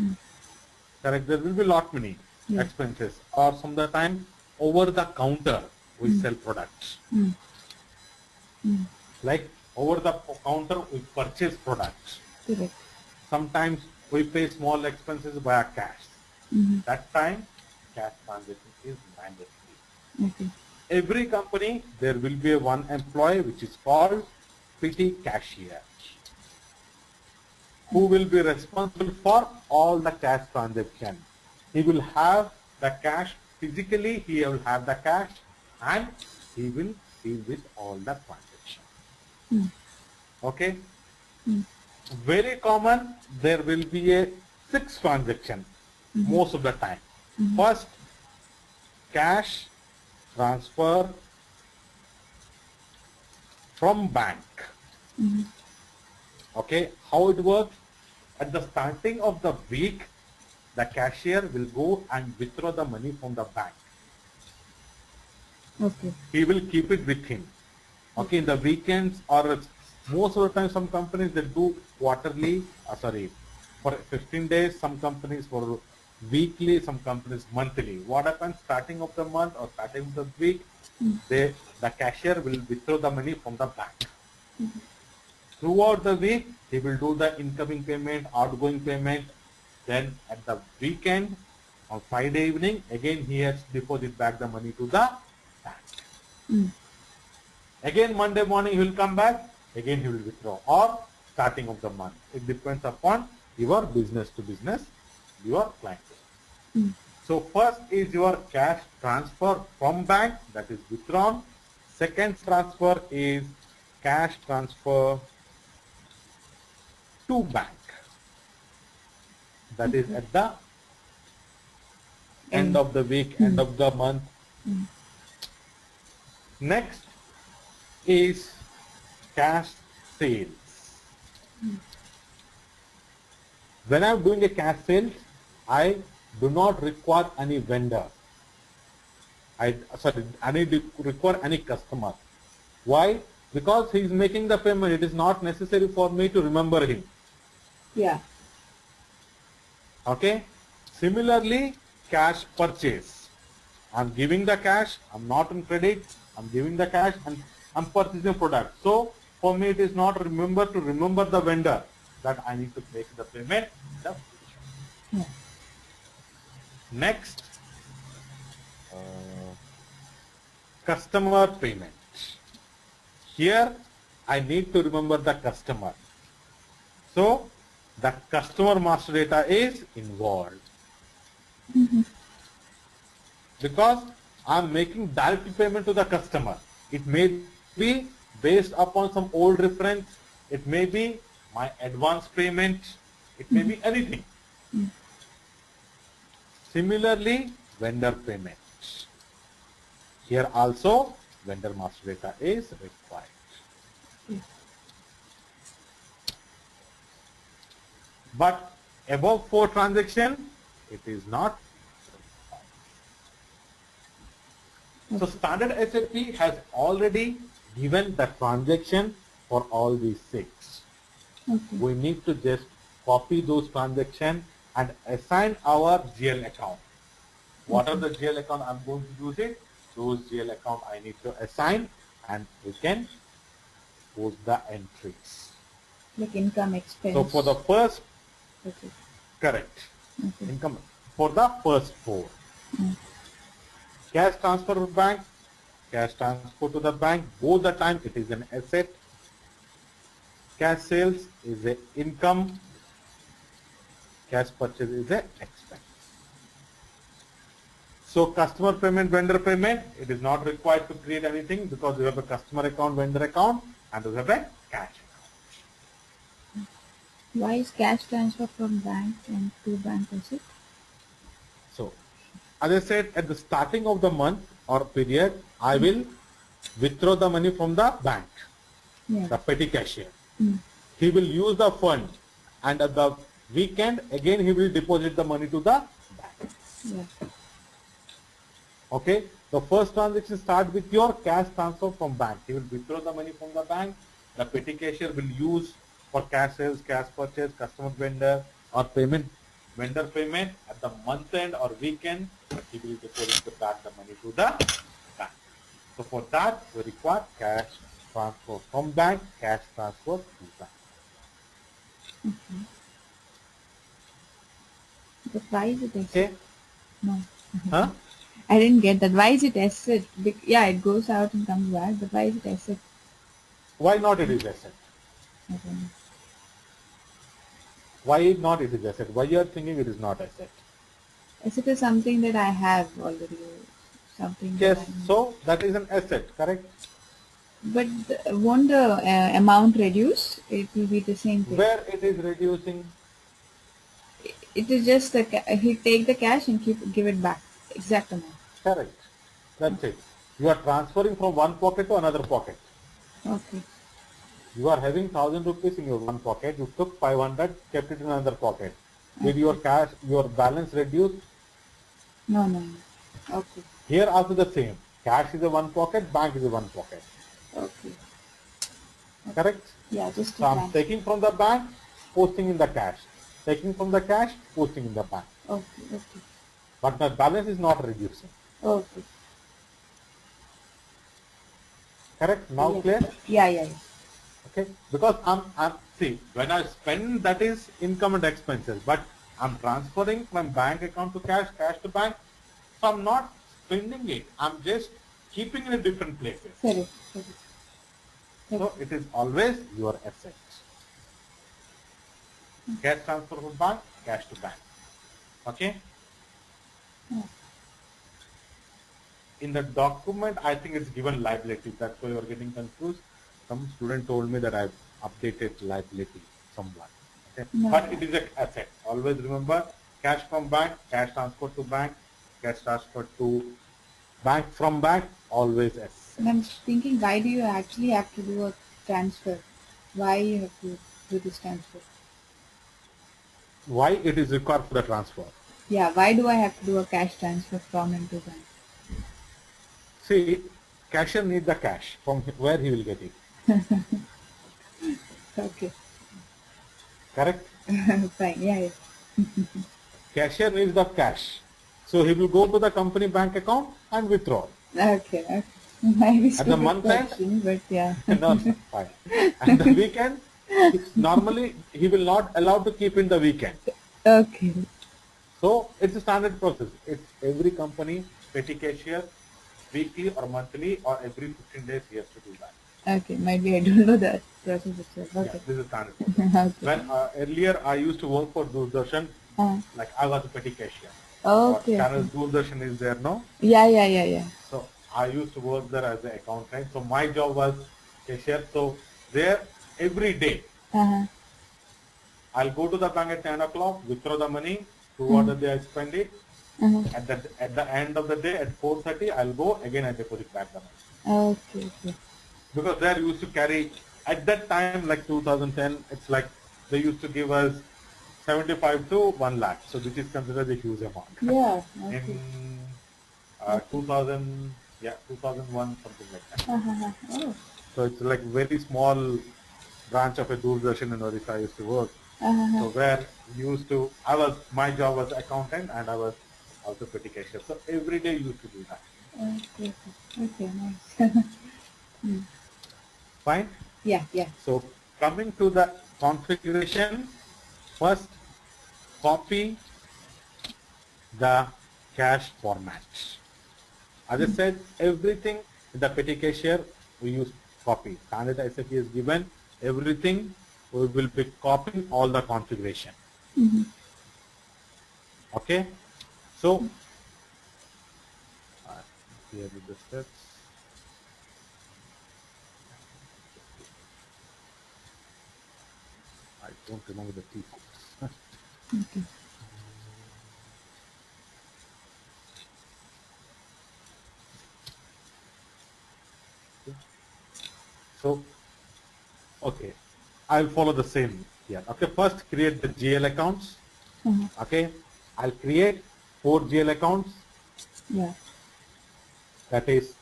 Correct. There will be lot many expenses, or some of the time over the counter we sell products. Like over the counter we purchase products. Correct. Sometimes we pay small expenses via cash. That time cash transaction is mandatory. Okay. Every company there will be one employee which is called petty cashier, who will be responsible for all the cash transaction. He will have the cash physically, he will have the cash and he will deal with all the transactions. Okay. Very common, there will be a 6 transaction most of the time. First, cash transfer from bank. Okay, how it works? At the starting of the week, the cashier will go and withdraw the money from the bank. Okay. He will keep it with him. Okay, in the weekends or most of the time some companies they do quarterly, for 15 days, some companies for weekly, some companies monthly. What happens starting of the month or starting of the week, the cashier will withdraw the money from the bank. Throughout the week, he will do the incoming payment, outgoing payment. Then at the weekend, on Friday evening, again he has to deposit back the money to the bank. Again Monday morning he will come back, again he will withdraw, or starting of the month. It depends upon your business to business, your client. So first is your cash transfer from bank, that is withdrawn. Second transfer is cash transfer to bank, that is at the end of the week, end of the month. Next is cash sales. When I'm doing a cash sales, I do not require any vendor. I require any customer. Why? Because he is making the payment. It is not necessary for me to remember him. Yeah. Okay. Similarly, cash purchase. I'm giving the cash. I'm not on credit. I'm giving the cash and I'm purchasing product. So for me, it is not remember the vendor that I need to make the payment. Yeah. Next, customer payment. Here, I need to remember the customer. So the customer master data is involved. Because I'm making direct payment to the customer. It may be based upon some old reference. It may be my advance payment. It may be anything. Similarly, vendor payment. Here also, vendor master data is required. But above 4 transactions, it is not required. So standard SAP has already given the transaction for all these 6. We need to just copy those transactions and assign our GL account. What are the GL account I'm going to use it? Those GL account I need to assign and we can post the entries. Like income expense. So for the first, correct. Income for the first 4. Cash transfer to bank, cash transfer to the bank, both the time it is an asset. Cash sales is a income, cash purchase is a expense. So customer payment, vendor payment, it is not required to create anything because we have a customer account, vendor account, and we have a cash account. Why is cash transfer from bank and to bank asset? So, as I said, at the starting of the month or period, I will withdraw the money from the bank, the petty cashier. He will use the fund, and at the weekend, again he will deposit the money to the bank. Okay, the first transaction starts with your cash transfer from bank. He will withdraw the money from the bank. The petty cashier will use for cash sales, cash purchase, customer vendor or payment, vendor payment at the month end or weekend. He will deposit back the money to the bank. So for that, we require cash transfer from bank, cash transfer to bank. But why is it asset? Okay. No. Huh? I didn't get that. Why is it asset? Yeah, it goes out and comes back, but why is it asset? Why not it is asset? I don't know. Why not it is asset? Why you are thinking it is not asset? Asset is something that I have already. Something. Yes, so that is an asset, correct? But won't the amount reduce? It will be the same thing. Where it is reducing? It is just he take the cash and give it back. Exact amount. Correct. That's it. You are transferring from one pocket to another pocket. Okay. You are having 1,000 rupees in your one pocket. You took 500, kept it in another pocket. Did your cash, your balance reduce? No. Okay. Here also the same. Cash is a one pocket, bank is a one pocket. Okay. Correct? Yeah, just So I'm taking from the bank, posting in the cash. Taking from the cash, posting in the bank. Okay. But my balance is not reducing. Okay. Correct? Now clear? Yeah. Okay, because I'm see, when I spend, that is income and expenses, but I'm transferring from bank account to cash, cash to bank, so I'm not spending it. I'm just keeping it in different places. Correct. So it is always your asset. Cash transfer from bank, cash to bank. Okay. In the document, I think it's given liability. That's why you're getting confused. Some student told me that I've updated liability somewhat. Okay? No. But it is an asset. Always remember, cash from bank, cash transfer to bank, cash transfer to bank from bank, always asset. And I'm thinking, why do you actually have to do a transfer? Why you have to do this transfer? Why it is required for the transfer? Yeah, why do I have to do a cash transfer from and to bank? See, cashier needs the cash. From where he will get it? Okay. Correct? Fine. Yeah. Cashier needs the cash. So he will go to the company bank account and withdraw. Okay. Maybe At the month end, question, but yeah. no, fine. And the weekend, normally he will not allow to keep in the weekend. Okay. So it's a standard process. It's every company, petty cashier, weekly or monthly or every 15 days he has to do that. Okay, maybe I don't know that process itself. Okay. Yeah, this is standard process. Okay. When earlier I used to work for Doordarshan, like I was a petty cashier. Okay. Channel Doordarshan is there, no? Yeah. So I used to work there as an accountant. So my job was cashier. So there every day I'll go to the bank at 10 o'clock, withdraw the money, throughout the day I spend it. At the end of the day at 4:30 I'll go again and deposit back the money. Okay. Because they used to carry at that time, like 2010, it's like they used to give us 75 to 1 lakh. So which is considered a huge amount. Yeah. Okay. In 2001, something like that. Oh. So it's like very small branch of a Doordarshan in Odisha I used to work. So where my job was accountant and I was also petty cashier. So every day used to do that. Okay, nice. Fine? Yeah. So coming to the configuration, first copy the cache format. As I said, everything in the petty cashier we use copy. Standard SAP is given, everything we will be copying all the configuration. Okay? So here are the steps. I don't remember the key codes. Okay. So, okay, I'll follow the same here. Okay, first create the GL accounts. Okay, I'll create 4 GL accounts. Yeah. That is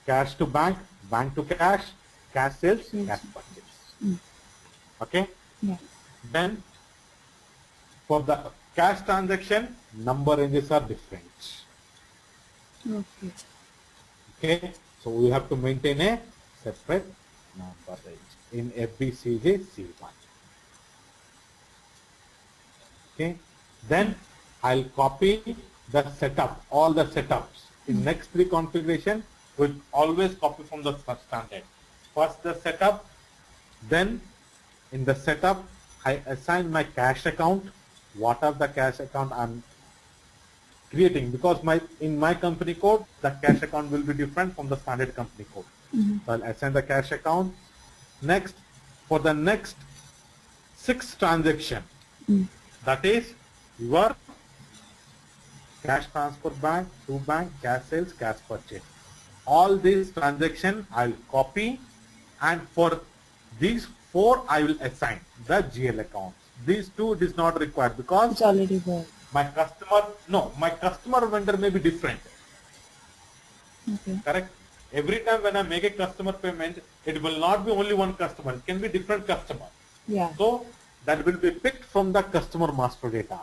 cash to bank, bank to cash, cash sales, cash purchase. Okay. Yeah. Then for the cash transaction, number ranges are different. Okay. Okay, so we have to maintain a separate number range in FBCJ C1. Okay, then I'll copy the setup, all the setups. In next 3 configuration, we'll always copy from the standard. First the setup, then in the setup, I assign my cash account, what are the cash account I'm creating, because in my company code, the cash account will be different from the standard company code. So I'll assign the cash account. Next, for the next 6 transaction, that is your cash transfer bank, to bank, cash sales, cash purchase. All these transactions I'll copy, and for these 4 I will assign the GL accounts. these two, it is not required because It's already there. my customer vendor may be different. Okay. Correct? Every time when I make a customer payment, it will not be only one customer. It can be different customer. Yeah. So that will be picked from the customer master data.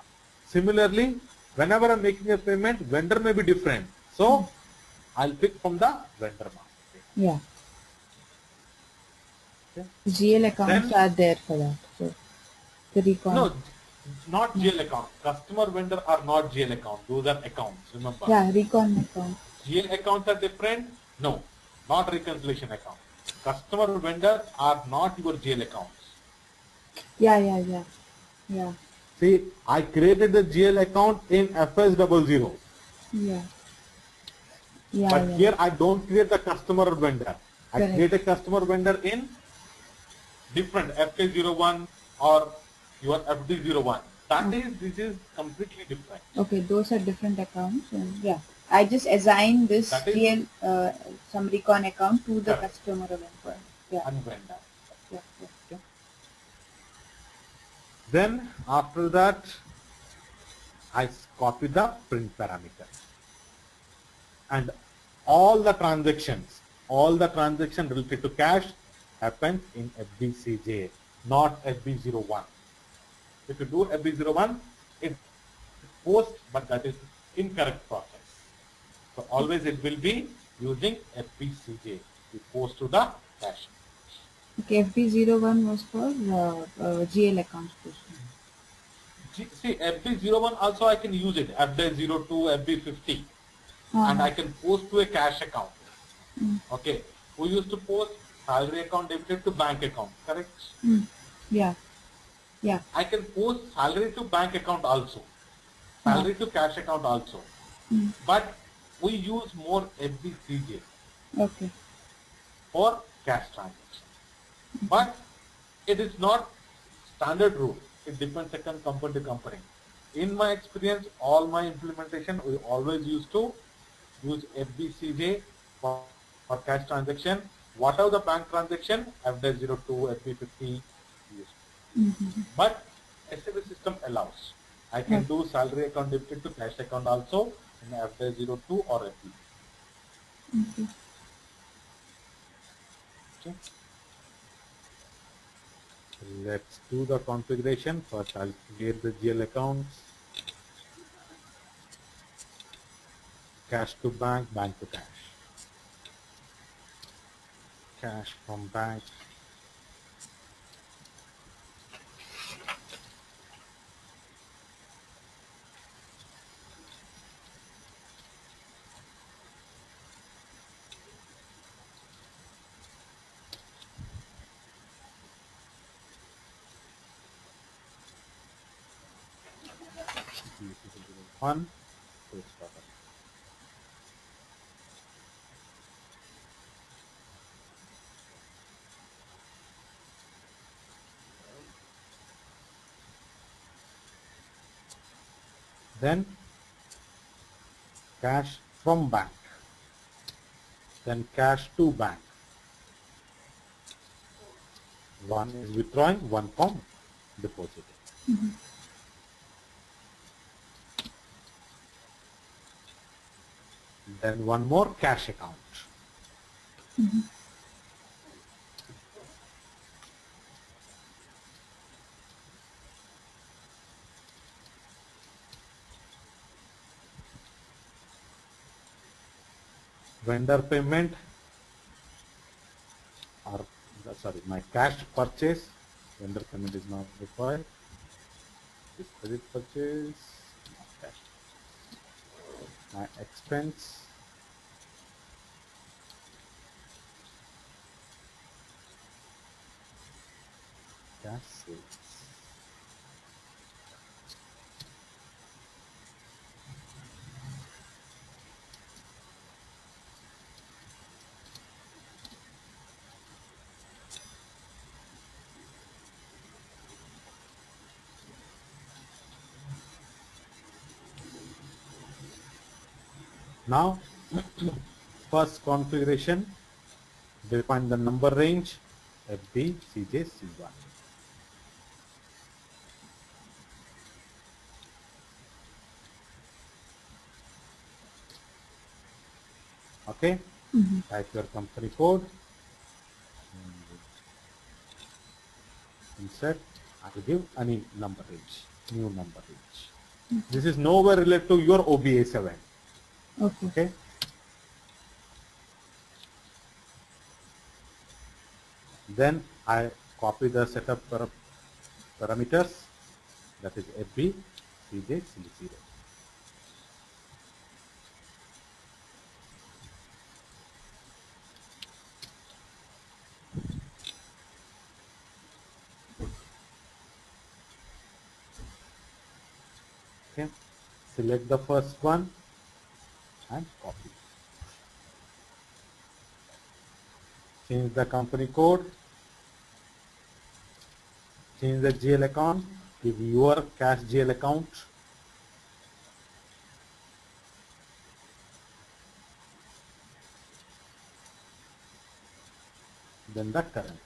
Similarly, whenever I'm making a payment, vendor may be different. So I'll pick from the vendor master data. Yeah. Okay. GL accounts Then, are there for that. So the recon. no, not GL account. Customer vendor are not GL account. Those are accounts. Remember. Yeah, recon account. GL accounts are different? No, not reconciliation account. Customer vendor are not your GL accounts. Yeah. See, I created the GL account in FS00. Yeah. But here I don't create the customer vendor. I Correct. create a customer vendor in different FK01 or your FD01. That is, this is completely different. Okay, those are different accounts. And yeah, I just assign this That is GL some recon account to the correct. customer of employee. Yeah. And vendor. Yeah. Okay. Then after that, I copy the print parameter. And all the transactions related to cash happens in FBCJ, not FB01. If you do FB01, it post, but that is incorrect process. So always it will be using FBCJ. You post to the cash. Okay, FB01 was for GL accounts posting. See, FB01 also I can use it, FB02, FB50, and I can post to a cash account. Okay, we used to post salary account debited to bank account, correct? Yeah. I can post salary to bank account also, salary to cash account also, but we use more FBCJ Okay. for cash transaction. But it is not standard rule. It depends on company to company. In my experience, all my implementation, we always used to use FBCJ for cash transaction. Whatever the bank transaction, FD02, FB50 used. But SAP system allows. I can do salary account debited to cash account also in FD02 or FB. Okay. Let's do the configuration. First, I'll create the GL accounts. Cash to bank, bank to cash. Cash from bank. One. Then cash from bank. Then cash to bank. One is withdrawing, one from depositing. Then one more cash account. Vendor payment, or sorry, my cash purchase. Vendor payment is not required. This credit purchase, not cash. My expense. Cash sales. Now, first configuration, define the number range, FD, CJ, C1. Okay, type your company code, insert, I'll give any number range, new number range. This is nowhere related to your OBA7. Okay. Okay. Then I copy the setup parameters, that is FB, CJ, C0. Okay, select the first one and copy. Change the company code, change the GL account, give your cash GL account, then the current.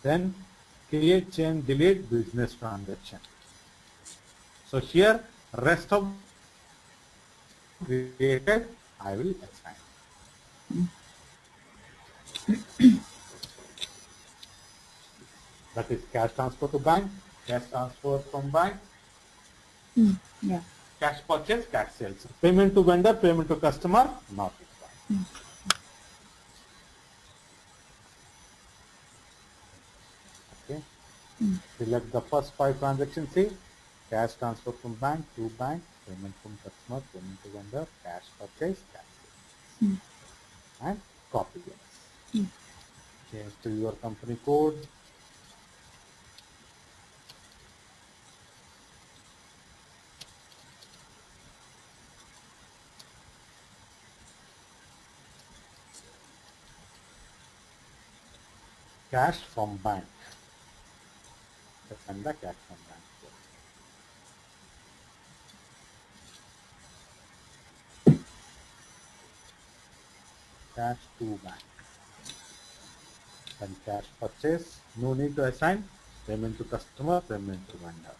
Then create, change, delete business transaction. So here rest of created I will assign. That is cash transfer to bank, cash transfer from bank, Yeah. cash purchase, cash sales. Payment to vendor, payment to customer, not required. Okay. Select the first 5 transactions. See, cash transfer from bank to bank, payment from customer, payment to vendor, cash purchase, cash sales. And copy this. Change to your company code. Cash from bank. Send the cash from bank. Cash to bank. And cash purchase. No need to assign. Payment to customer, payment to vendor.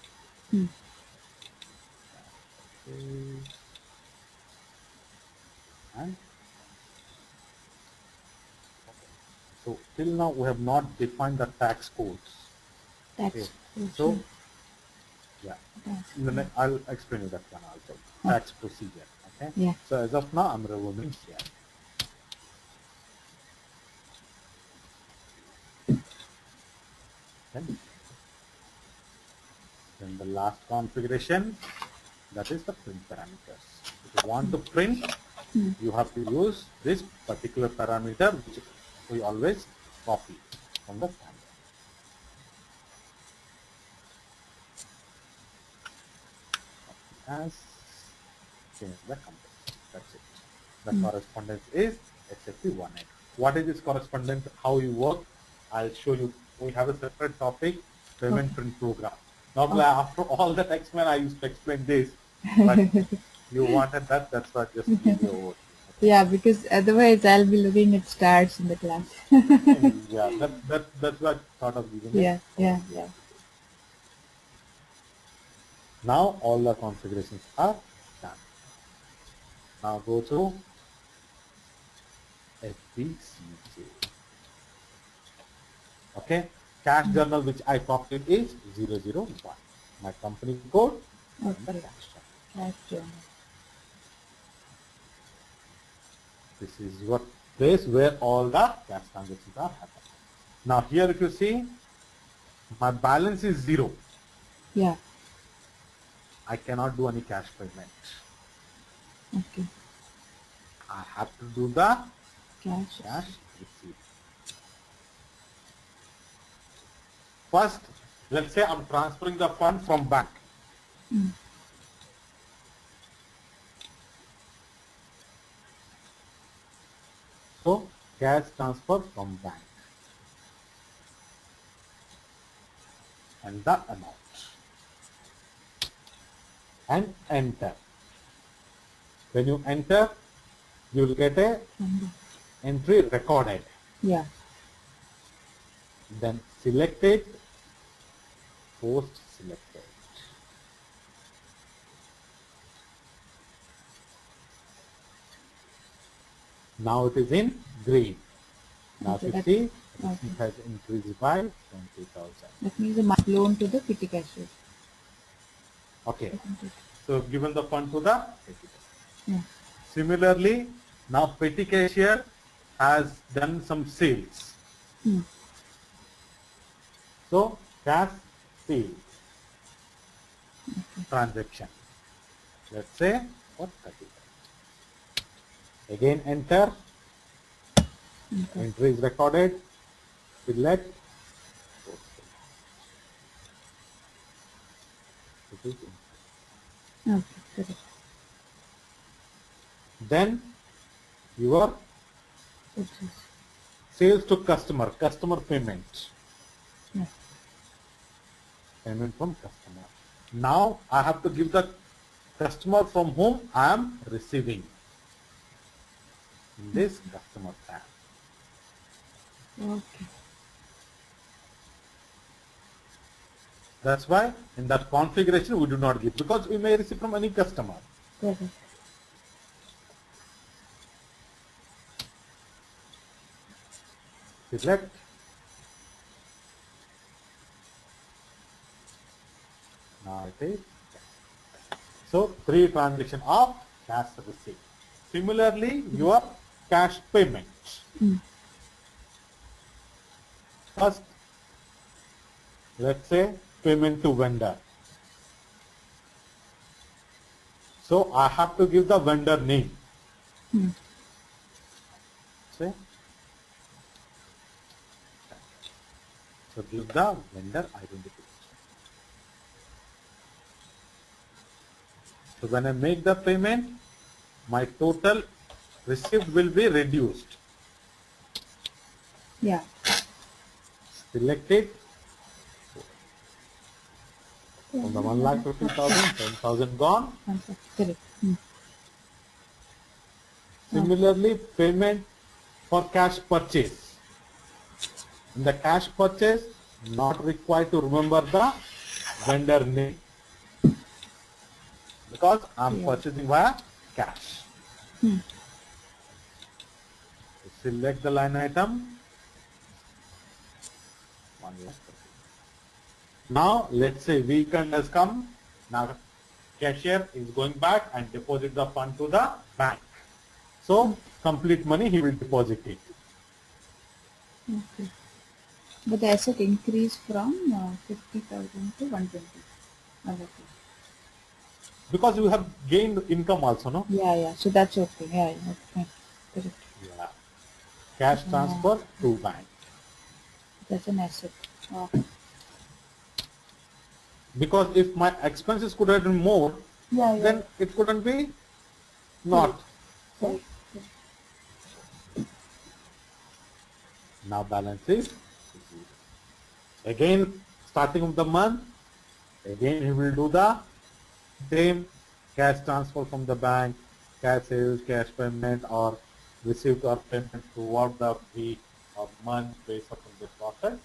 Okay. And so till now we have not defined the tax codes. Tax. Okay. So yeah, I'll explain you that one also. Tax procedure. Okay. Yeah. So as of now, I'm removing here. Then the last configuration, that is the print parameters. If you want to print, you have to use this particular parameter, which we always copy from the standard. As change the context. That's it. The correspondence is SAP 1.8. What is this correspondence? How you work? I'll show you. We have a separate topic, payment print program. Normally, after all that explain, I used to explain this, but you wanted that. That's why I just leave you over. Okay? Yeah, because otherwise I'll be looking at stars in the class. Yeah, that's what I thought of using Yeah, it. yeah, yeah. Now all the configurations are done. Now go to FBCJ. Okay, cash journal which I copied is 001. My company code and the Okay. cash journal. Cash journal. This is your place where all the cash transactions are happening. Now here if you see, my balance is 0. Yeah. I cannot do any cash payment. Okay. I have to do the Cash. cash receipt. First, let's say I'm transferring the fund from bank. So, cash transfer from bank. And the amount. And enter. When you enter, you will get a entry recorded. Yeah. Then selected, post selected. Now it is in green. Now Okay, if you see, okay. it has increased by 20,000. That means the money loan to the petty cashier. Okay. So given the fund to the petty cashier. Yeah. Similarly, now petty cashier has done some sales. So cash sales transaction. Let's say for 30. Again enter. Okay. Entry is recorded. Select. It is Okay. Correct. then your Purchase. sales to customer, customer payment. Yeah. Payment from customer. Now I have to give the customer from whom I am receiving. In this customer tab. Okay. That's why in that configuration we do not give, because we may receive from any customer. Correct. Select. Now it is. So 3 transaction of cash receipt. Similarly, your cash payment. First, let's say payment to vendor. So I have to give the vendor name. See? So give the vendor identification. So when I make the payment, my total receipt will be reduced. Yeah. Select it. From the 1,50,000, 10,000 gone. Correct. Similarly, payment for cash purchase. In the cash purchase, not required to remember the vendor name, because I'm purchasing via cash. Select the line item. Now let's say weekend has come. Now cashier is going back and deposit the fund to the bank. So complete money he will deposit it. Okay. But the asset increased from 50,000 to 120. Okay. Because you have gained income also, no? Yeah. So that's okay. Yeah. Okay. Correct. Yeah. Cash transfer to bank. That's an asset. Oh. Because if my expenses could have been more, then it couldn't be not. Correct. Now balance is 0. Again, starting of the month, again he will do the same cash transfer from the bank, cash sales, cash payment, or receipt or payment throughout the week or month based upon the process.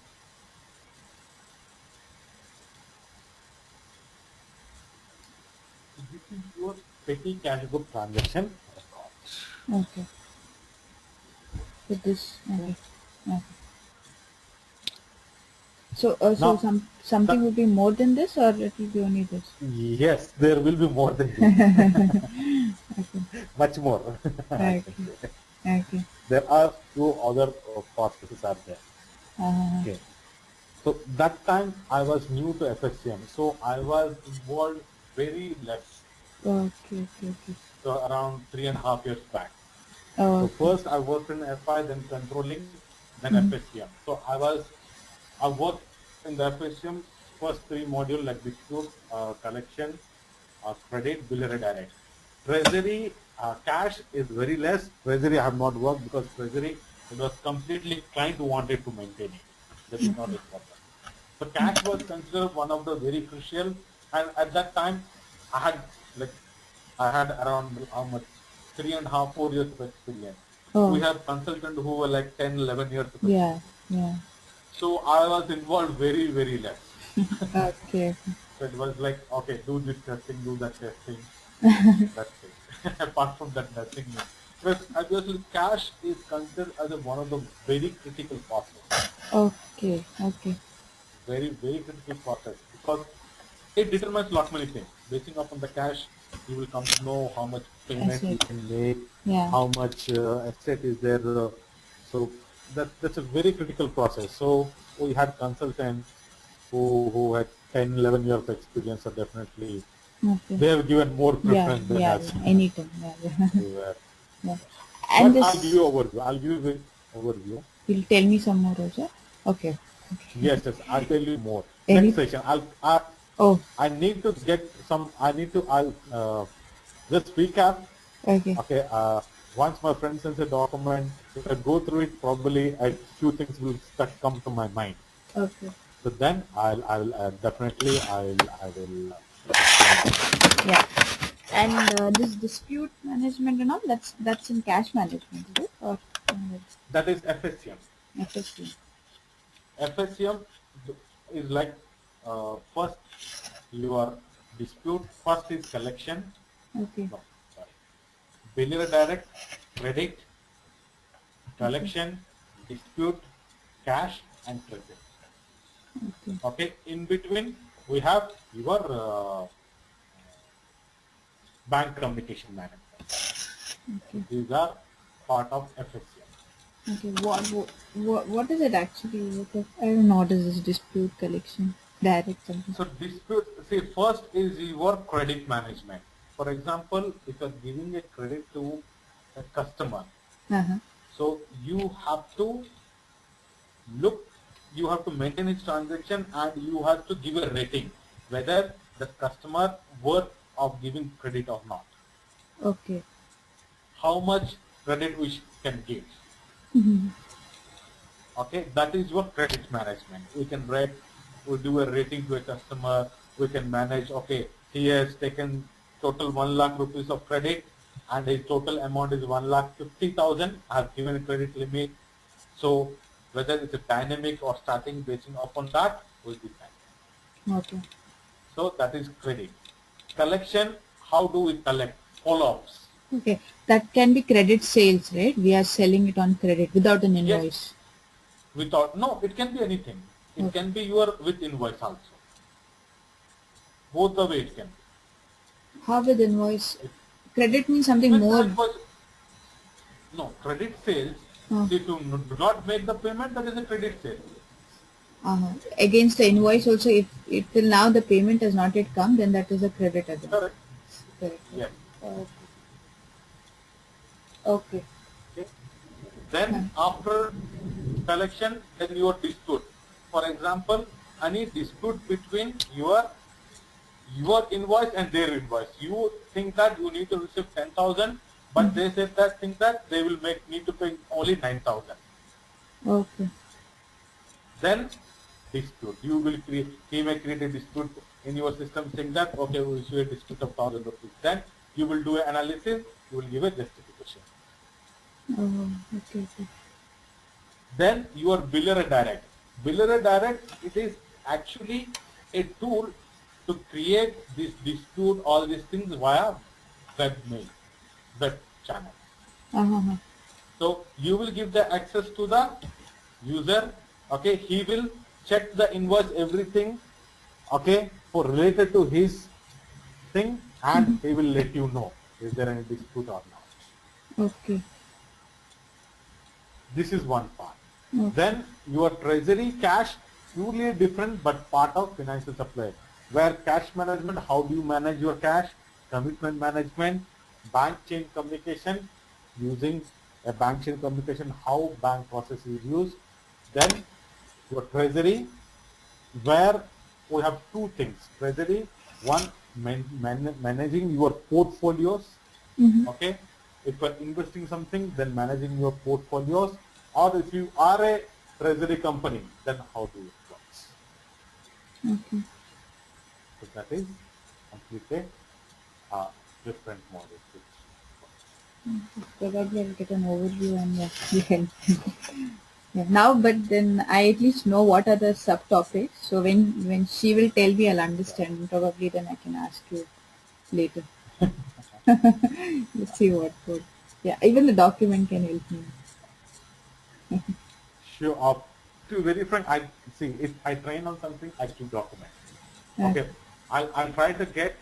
This is your petty cash book transaction record. Okay. So this. Okay. So, Now, something will be more than this, or it will be only this? Yes, there will be more than this. Okay. Much more. Okay. Okay. There are few other processes are there. Okay. So that time I was new to FSCM, so I was involved very less. Okay. So around 3.5 years back. Oh, So first I worked in FI, then controlling, then FSCM. So I worked in the FSCM first 3 modules like dispute, collection, credit, bill and direct. Treasury, cash is very less. Treasury I have not worked because treasury, it was completely client who wanted to maintain it. That is not a problem. So cash was considered one of the very crucial, and at that time I had around how much 3.5, 4 years of experience. Oh. We have consultants who were like 10, 11 years of Yeah. experience. Yeah. So I was involved very, very less. Okay. So it was like, okay, do this testing, do that testing. That's it. Apart from that, nothing new. Because obviously cash is considered as one of the very critical process. Okay. Okay. Very, very critical process because it determines lot many things. Basing upon the cash, you will come to know how much payment you Asset. can make, Yeah. how much asset is there. So that's a very critical process. So we had consultants who had 10, 11 years of experience, so definitely Okay. they have given more Yeah. preference than Yeah. us. Yeah. Anytime. Yeah. Yeah. We were, Yeah. yeah. And But I'll give you this, overview. I'll give you overview. you'll tell me some more also. Okay. Yes, yes. I'll tell you more next Any? session. Oh. I need to get some. I need to. I'll just recap. Okay. Okay. Once my friend sends a document, if I go through it properly, a few things will start come to my mind. Okay. So then I'll definitely I will explain you. Yeah. And this dispute management and all, that's in cash management, right? Or That is FSCM. FSC. FSCM is like first your dispute. First is collection. Okay. No, sorry. Bill direct, credit, Okay. collection, dispute, cash, and credit. Okay. Okay. In between, we have your bank communication management. So Okay. these are part of FSCM. Okay. What is it actually? I don't know. What is this dispute collection? Direct something. So dispute, see, first is your credit management. For example, if you're giving a credit to a customer, Uh-huh. so you have to look, you have to maintain its transaction and you have to give a rating whether the customer worth of giving credit or not. Okay. How much credit we can give. Mm-hmm. Okay, that is your credit management. We can rate, we do a rating to a customer. We can manage. Okay, he has taken total 1 lakh rupees of credit, and his total amount is 1,50,000. I have given a credit limit. So whether it's a dynamic or starting basing upon that will decide. Okay. So that is credit. Collection. How do we collect? Follow-ups. Okay. That can be credit sales, right? We are selling it on credit without an Yes. invoice. Without, no, it can be anything. It Okay. can be your with invoice also. Both the way it can be. How with invoice? If Credit means something with more. invoice, no, credit sales. Uh, See, to do not make the payment, that is a credit sale. Against the invoice also, if till now the payment has not yet come, then that is a credit again. Correct. Correct. Yes. Okay. Okay. Okay. Then after collection, then your dispute. For example, any dispute between your invoice and their invoice. You think that you need to receive 10,000, but they said that think that they will need to pay only 9,000. Okay. Then dispute. You will create. He may create a dispute in your system saying that okay, we issue a dispute of 1,000 rupees. Then you will do an analysis. You will give a justification. Oh, okay. Okay. Then your biller direct. Biller direct. It is actually a tool to create this dispute, all these things via webmail, web channel. Uh-huh. So you will give the access to the user. Okay, he will check the invoice, everything. Okay, for related to his thing, and he will let you know is there any dispute or not. Okay. This is one part. Okay. Then your treasury cash, purely different but part of financial supply. Where cash management, how do you manage your cash? Commitment management, bank chain communication, using a bank chain communication, how bank process is used. Then your treasury, where we have two things. Treasury, one, managing your portfolios. Mm-hmm. Okay, if you're investing something, then managing your portfolios, or if you are a treasury company, then how do it works. Okay. So that is completely different model which works. Probably I'll get an overview and yeah, you can. Yeah, now, but then I at least know what are the subtopics. So when she will tell me, I'll understand. Probably then I can ask you later. Let's see what code. Yeah, even the document can help me. Sure. To be very frank, I see if I train on something, I keep document. Uh, Okay, I'll try to get,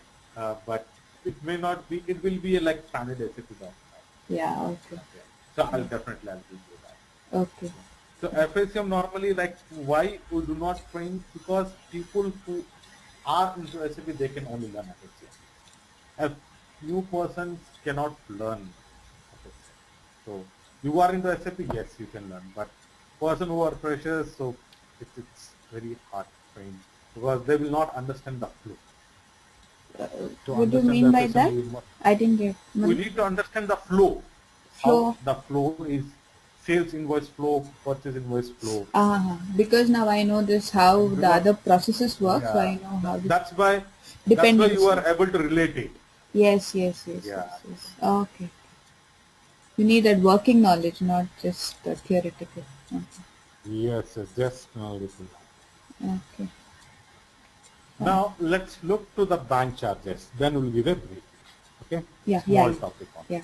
but it may not be. It will be like standard SAP document. yeah. Okay. Okay, so I'll give you that. Okay. So FSM normally, like, why we do not train, because people who are into SAP, they can only learn FSM. If new persons cannot learn FSM. So you are into SAP, yes, you can learn, but person who are freshers, so it's very hard to train because they will not understand the flow. To What do you understand mean the by FSM, that? I didn't get. we need to understand the flow, how Flow. the flow is, sales invoice flow, purchase invoice flow. Because now I know this how the Because other processes work, so I yeah, know how this that's why you dependency. are able to relate it. Yes, yes, yes, Yeah. yes, yes. Okay. You need that working knowledge, not just theoretical. Okay. Yes, yes, just little. Okay. Fine. Now let's look to the bank charges. Then we'll give a brief. Okay, Yeah, yeah, small topic on. yeah.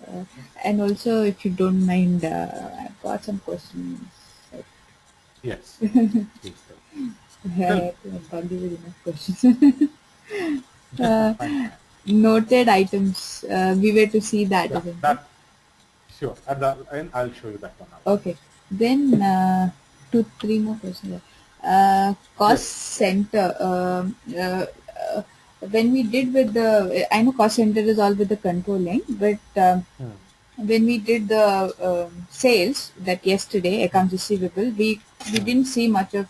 Uh, and also, if you don't mind, I've got some questions. Yes, please tell. Tell me. I'll probably with enough questions. uh, Fine, fine. Noted items. We were to see that, Yeah, isn't it? that sure. At the end, I'll show you that one also. Okay. Then two, three more questions. Cost Yes. center. When we did with the, I know cost center is all with the controlling, but Hmm. when we did the sales that yesterday, accounts receivable, we Hmm. didn't see much of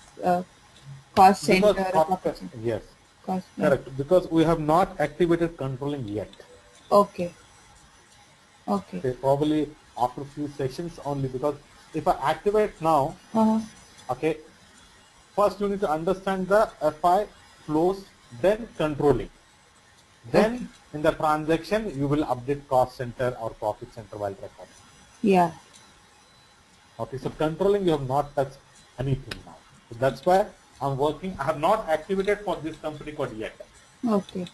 cost Because center or profit center. yes, Cost, yeah. correct. Because we have not activated controlling yet. Okay. Okay. Okay, probably after a few sessions only. Because if I activate now, Uh-huh. okay, first you need to understand the FI flows, then controlling. Okay. Then in the transaction, you will update cost center or profit center while recording. Yeah. Okay, so controlling, you have not touched anything now. So that's why I'm working. I have not activated for this company code yet. Okay.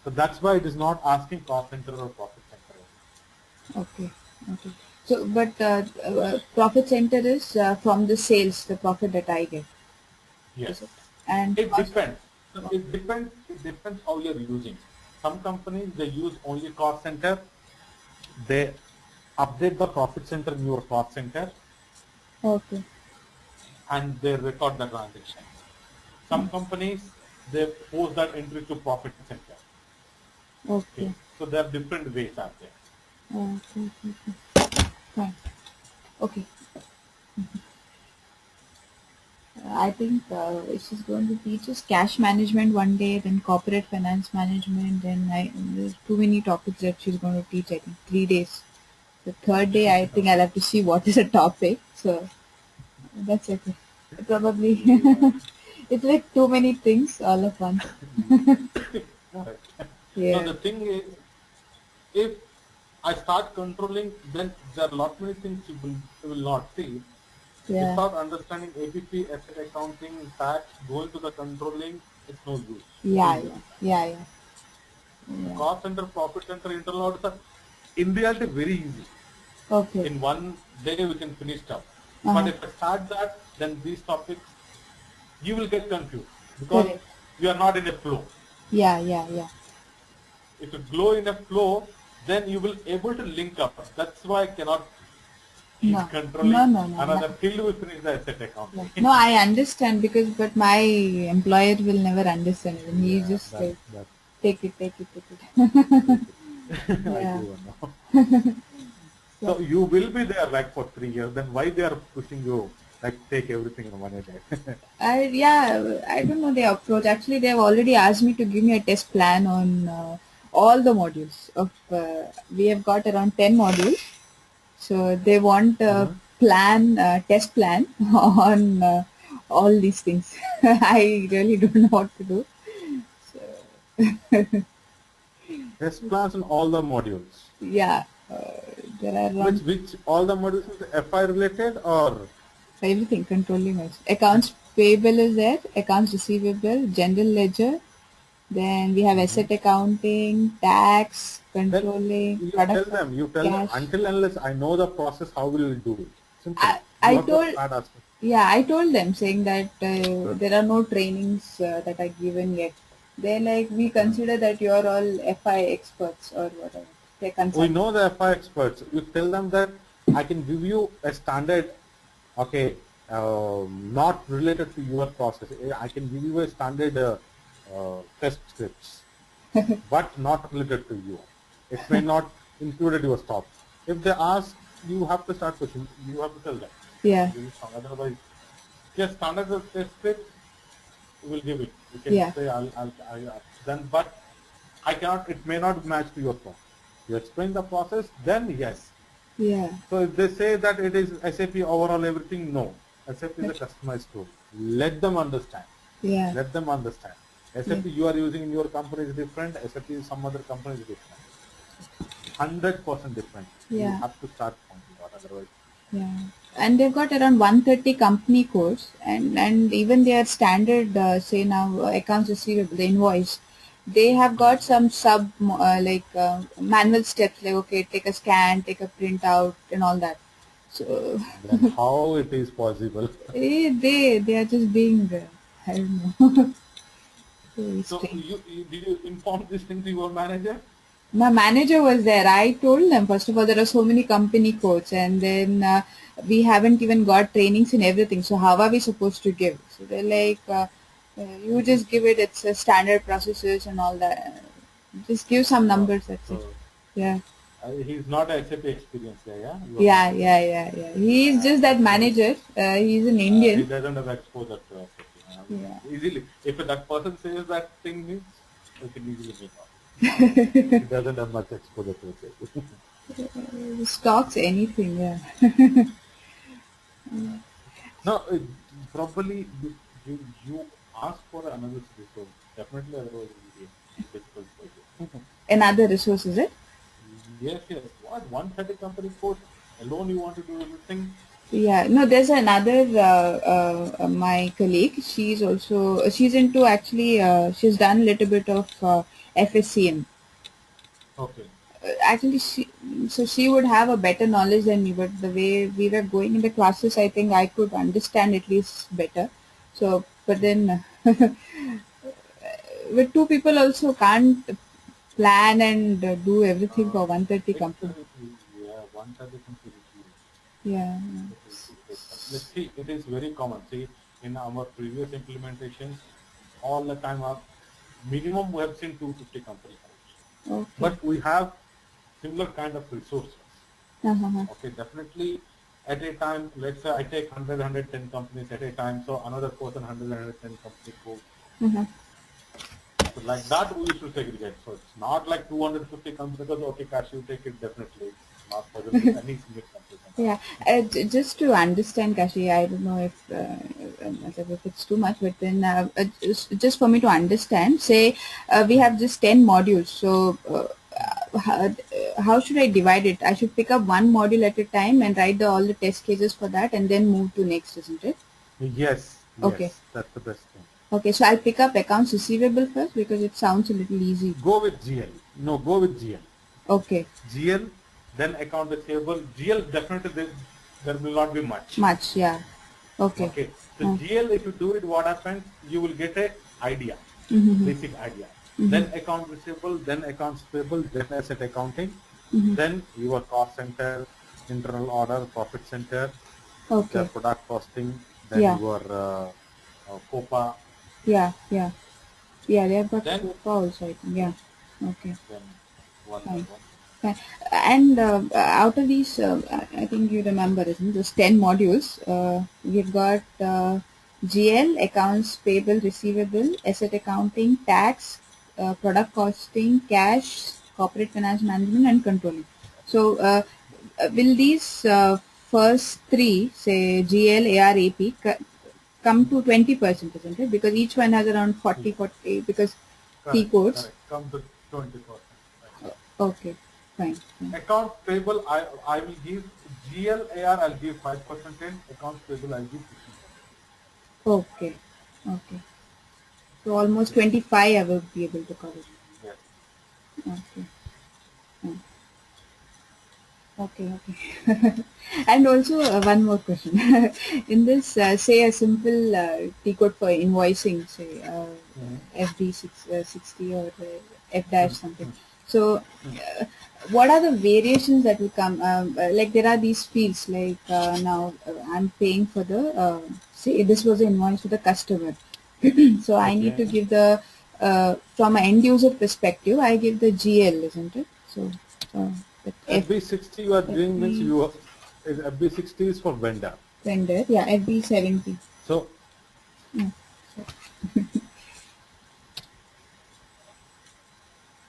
So that's why it is not asking cost center or profit center. Okay. Okay. So, but profit center is from the sales, the profit that I get, is it? Yes. And It cost. depends. So it depends how you're using. Some companies, they use only cost center. They update the profit center in your cost center Okay. and they record the transactions. Some companies, they post that entry to profit center. Okay. Okay. So there are different ways out there. Okay. Okay. Fine. Okay. I think she's going to teach us cash management one day, then corporate finance management, then there's too many topics that she's going to teach. I think 3 days. The third day, I think I'll have to see what is the topic. So that's okay. Probably Yeah. it's like too many things all at once. Correct. So Yeah. the thing is, if I start controlling, then there are lot many things you will not see. Yeah. Without understanding APP, asset accounting, tax, going to the controlling, it's no use. Very Yeah. Yeah. difficult. Yeah. Yeah. So Yeah. cost center, profit center, internal audits are in reality very easy. Okay. In one day we can finish stuff. But Uh-huh. if I start that, then these topics, you will get confused because Correct. you are not in a flow. Yeah. Yeah. Yeah. If you glow in a flow, then you will able to link up. That's why I cannot No. teach No. controlling No. No. No. another till we finish the asset Yeah. accounting. No, I understand because, but my employer will never understand it. And he's Yeah, just that like, that take it, take it, take it. take it. I Yeah. do know. So, So you will be there like for 3 years. Then why they are pushing you like take everything in one day? yeah, I don't know their approach. Actually, they have already asked me to give me a test plan on all the modules. We have got around 10 modules. So they want a Mhm. test plan on all these things. I really don't know what to do. So, Test plans in all the modules. Yeah, there are around Which all the modules is FI related or? everything controlling us. Accounts payable is there, accounts receivable, general ledger. Then we have asset accounting, tax, Then controlling, you product tell cost, them, cash. until unless I know the process, how will you do it? Simple. You I have to told, start asking. yeah, I told them saying that there are no trainings that are given yet. They're like, we consider that you're all FI experts or whatever. They're We consultants. know the FI experts. You tell them that I can give you a standard, okay, not related to your process. I can give you a standard test scripts, but not related to you. It may not include your stock. If they ask, you have to start pushing. You have to tell them. Yeah, This is strong. Otherwise, just standard test script, we will give it. You can yeah, say, then, but I cannot, it may not match to your process. You explain the process, then yes. yeah, So if they say that it is SAP overall everything, no. SAP is a but- customized tool. Let them understand. yeah, Let them understand. yeah, SAP you are using in your company is different. SAP in some other company is different. 100% different. You yeah. have to start pointing out, otherwise. Yeah, and they've got around 130 company codes, and even their standard, say now accounts receivable, the invoice, they have got some manual steps like okay, take a scan, take a printout, and all that. So Then how it is possible? they are just being I don't know very So strange. you did you inform this thing to your manager? My manager was there. I told them, first of all, there are so many company codes, and then we haven't even got trainings in everything. So, how are we supposed to give? So, they're like, you just give it, it's standard processes and all that. Just give some Wow. numbers, that's it. So Yeah. he's not a SAP experience guy, yeah? Your Yeah, manager. yeah, yeah, yeah. He is just that That's why manager. He's an he Indian. doesn't have exposure to SAP. Yeah. Easily, if that person says that thing means, we can easily make out. He doesn't have much exposure to SAP. Stocks, anything, yeah. No, probably you ask for another resource. Definitely, otherwise it will be difficult for you. Another resource, is it? Yes, yes. What 130 company code alone you want to do everything? Yeah, no, there's another my colleague. She's into actually she's done a little bit of FSCM. Okay. Actually, she would have a better knowledge than me. But the way we were going in the classes, I think I could understand at least better. So, but then with two people also can't plan and do everything for 130 It, company. yeah, 130 company is huge. Yeah, It is, let's see, it is very common. See, in our previous implementations, all the time, minimum we have seen 250 company codes. yeah. Okay. But we have similar kind of resources. Uh-huh. Okay, definitely at a time, let's say I take 100, companies at a time, so another person 110 company code. Uh-huh. So like that we used to segregate. So it's not like 250 companies because okay, cash you take it definitely. It's not possible with any single company. Yeah, just to understand, Kashi, I don't know if it's too much, but then just for me to understand, say we have just 10 modules, so how should I divide it? I should pick up one module at a time and write all the test cases for that and then move to next, isn't it? Yes, Okay. yes, that's the best thing. Okay, so I'll pick up accounts receivable first because it sounds a little easy. Go with GL. No, go with GL. Okay. GL, then account receivable. GL definitely there will not be much. Much, yeah. Okay. Okay. So Uh, GL, if you do it, what happens? You will get a idea, mm-hmm, basic idea. mm-hmm, Then account receivable, then accounts payable, then asset accounting, mm-hmm. then your cost center, internal order, profit center, the Okay. product costing, then Yeah, your COPA, yeah, yeah. Yeah, they've got then Copa also, I think. Yeah. Okay. then one by Fine. one. Fine. And out of these, I think you remember, isn't it? Those 10 modules, we've got GL, accounts payable, receivable, asset accounting, tax, product costing, cash, corporate finance management, and controlling. So, will these first three, say GL, AR, AP, come to 20%, isn't it? Because each one has around 40, Yeah. 40, because T Correct, codes. correct. Come to 20%. Okay. Fine. Fine. Accounts payable, I will give GLAR, I'll give 5%. Accounts payable, I'll give 15%. Okay. Okay. So almost 25 I will be able to cover. Yes. Okay. Hmm. Okay. Okay. And also one more question. In this, say a simple T code for invoicing, say FD60 or F dash something. So, what are the variations that will come? Like there are these fields. Like now, I'm paying for the say this was an invoice for the customer. So I need to Okay. give the from an end user perspective, I give the GL, isn't it? So the FB60 you are doing means FB FB60 is for vendor. vendor, yeah, FB70. So Yeah.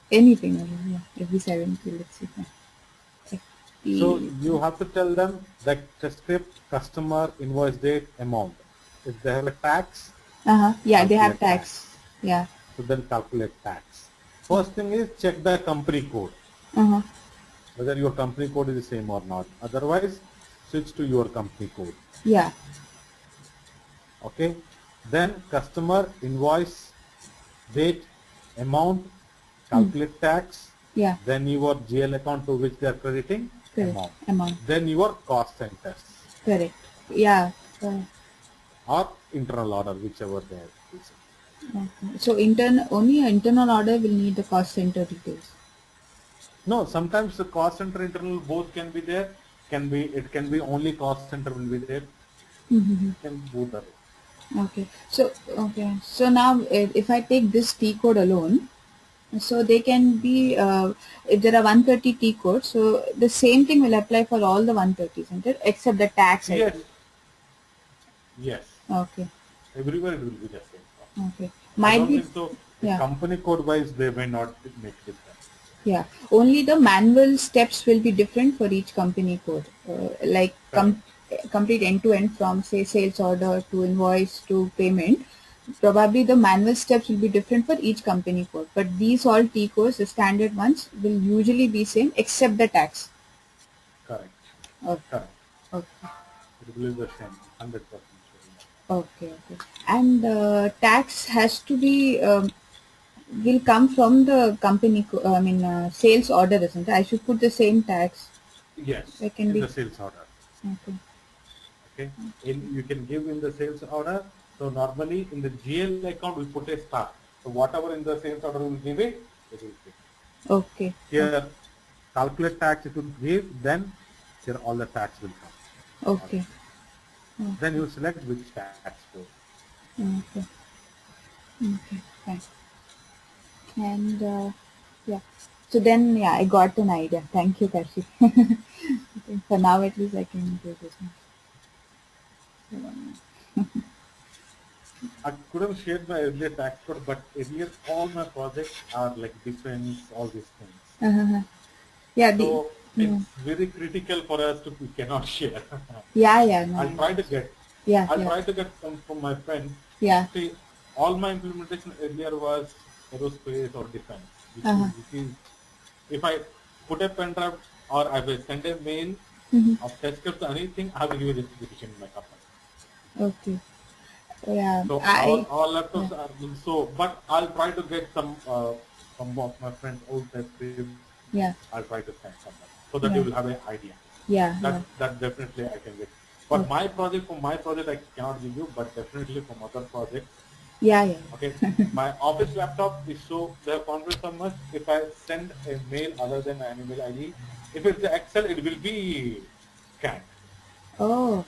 Anything, yeah, FB70, let's see. so FB, you have to tell them that the script, customer, invoice date, amount. If they have a tax, yeah, they have calculate tax. tax. Yeah. So then calculate tax. First thing is check the company code, Uh-huh. whether your company code is the same or not. Otherwise, switch to your company code. Yeah. Okay. Then customer, invoice, date, amount, Mm. calculate tax, Yeah. then your GL account to which they are crediting, Correct. amount. Amount. Then your cost centers Correct. Yeah. or internal order, whichever they are using. Okay. So only an internal order will need the cost center details. No, sometimes the cost center internal both can be there. It can be only cost center will be there. Mm-hmm. Can both are. Okay. So okay. So now if I take this T code alone, so they can be if there are 130 T codes, so the same thing will apply for all the 130s, isn't it? Except the tax, I Yes, think. yes. Okay. Everywhere it will be the same process. Okay. I Might don't be. think so. The Yeah. company code wise they may not make difference. Yeah, only the manual steps will be different for each company code. Like Correct. complete end to end from say sales order to invoice to payment. Probably the manual steps will be different for each company code. But these all T codes, the standard ones, will usually be same except the tax. Correct. Okay. Correct. Okay. It will be the same. 100% sure. Okay. Okay. And tax has to be will come from the company. I mean, sales order, isn't it? I should put the same tax. Yes, It can in be. the sales order. Okay. Okay. You can give in the sales order. So normally in the GL account we put a star. So whatever in the sales order we will give it will be. Okay. Here calculate tax it will give, then here all the tax will come Okay. automatically. Then Okay. you select which tax code. Okay. Okay. Fine. And yeah. So then, yeah, I got an idea. Thank you, Kashi. I think for now, at least, I can do this one. I couldn't share my earlier tax code, but earlier all my projects are like defense, all these things. Uh-huh. Yeah. So Yeah. it's very critical for us to we cannot share. Yeah. Yeah. No. I'll try to get Yeah. I'll Yeah. try to get some from my friends. Yeah. See, all my implementation earlier was aerospace or defense, Uh-huh. which is if I put a pen drive or I will send a mail Mm-hmm. of test scripts or anything, I will give a justification in my company. Okay. Yeah. So our Yeah. laptops are so, but I'll try to get some of my friends' old test scripts. Yeah. I'll try to send someone so that you Yeah. will have an idea. Yeah. Yeah. That definitely I can get. But Okay. for my project I cannot give you, but definitely from other projects. Yeah. Yeah. Okay, my office laptop is so they have confidence so much. If I send a mail other than an email ID, if it's Excel, it will be scanned. Oh.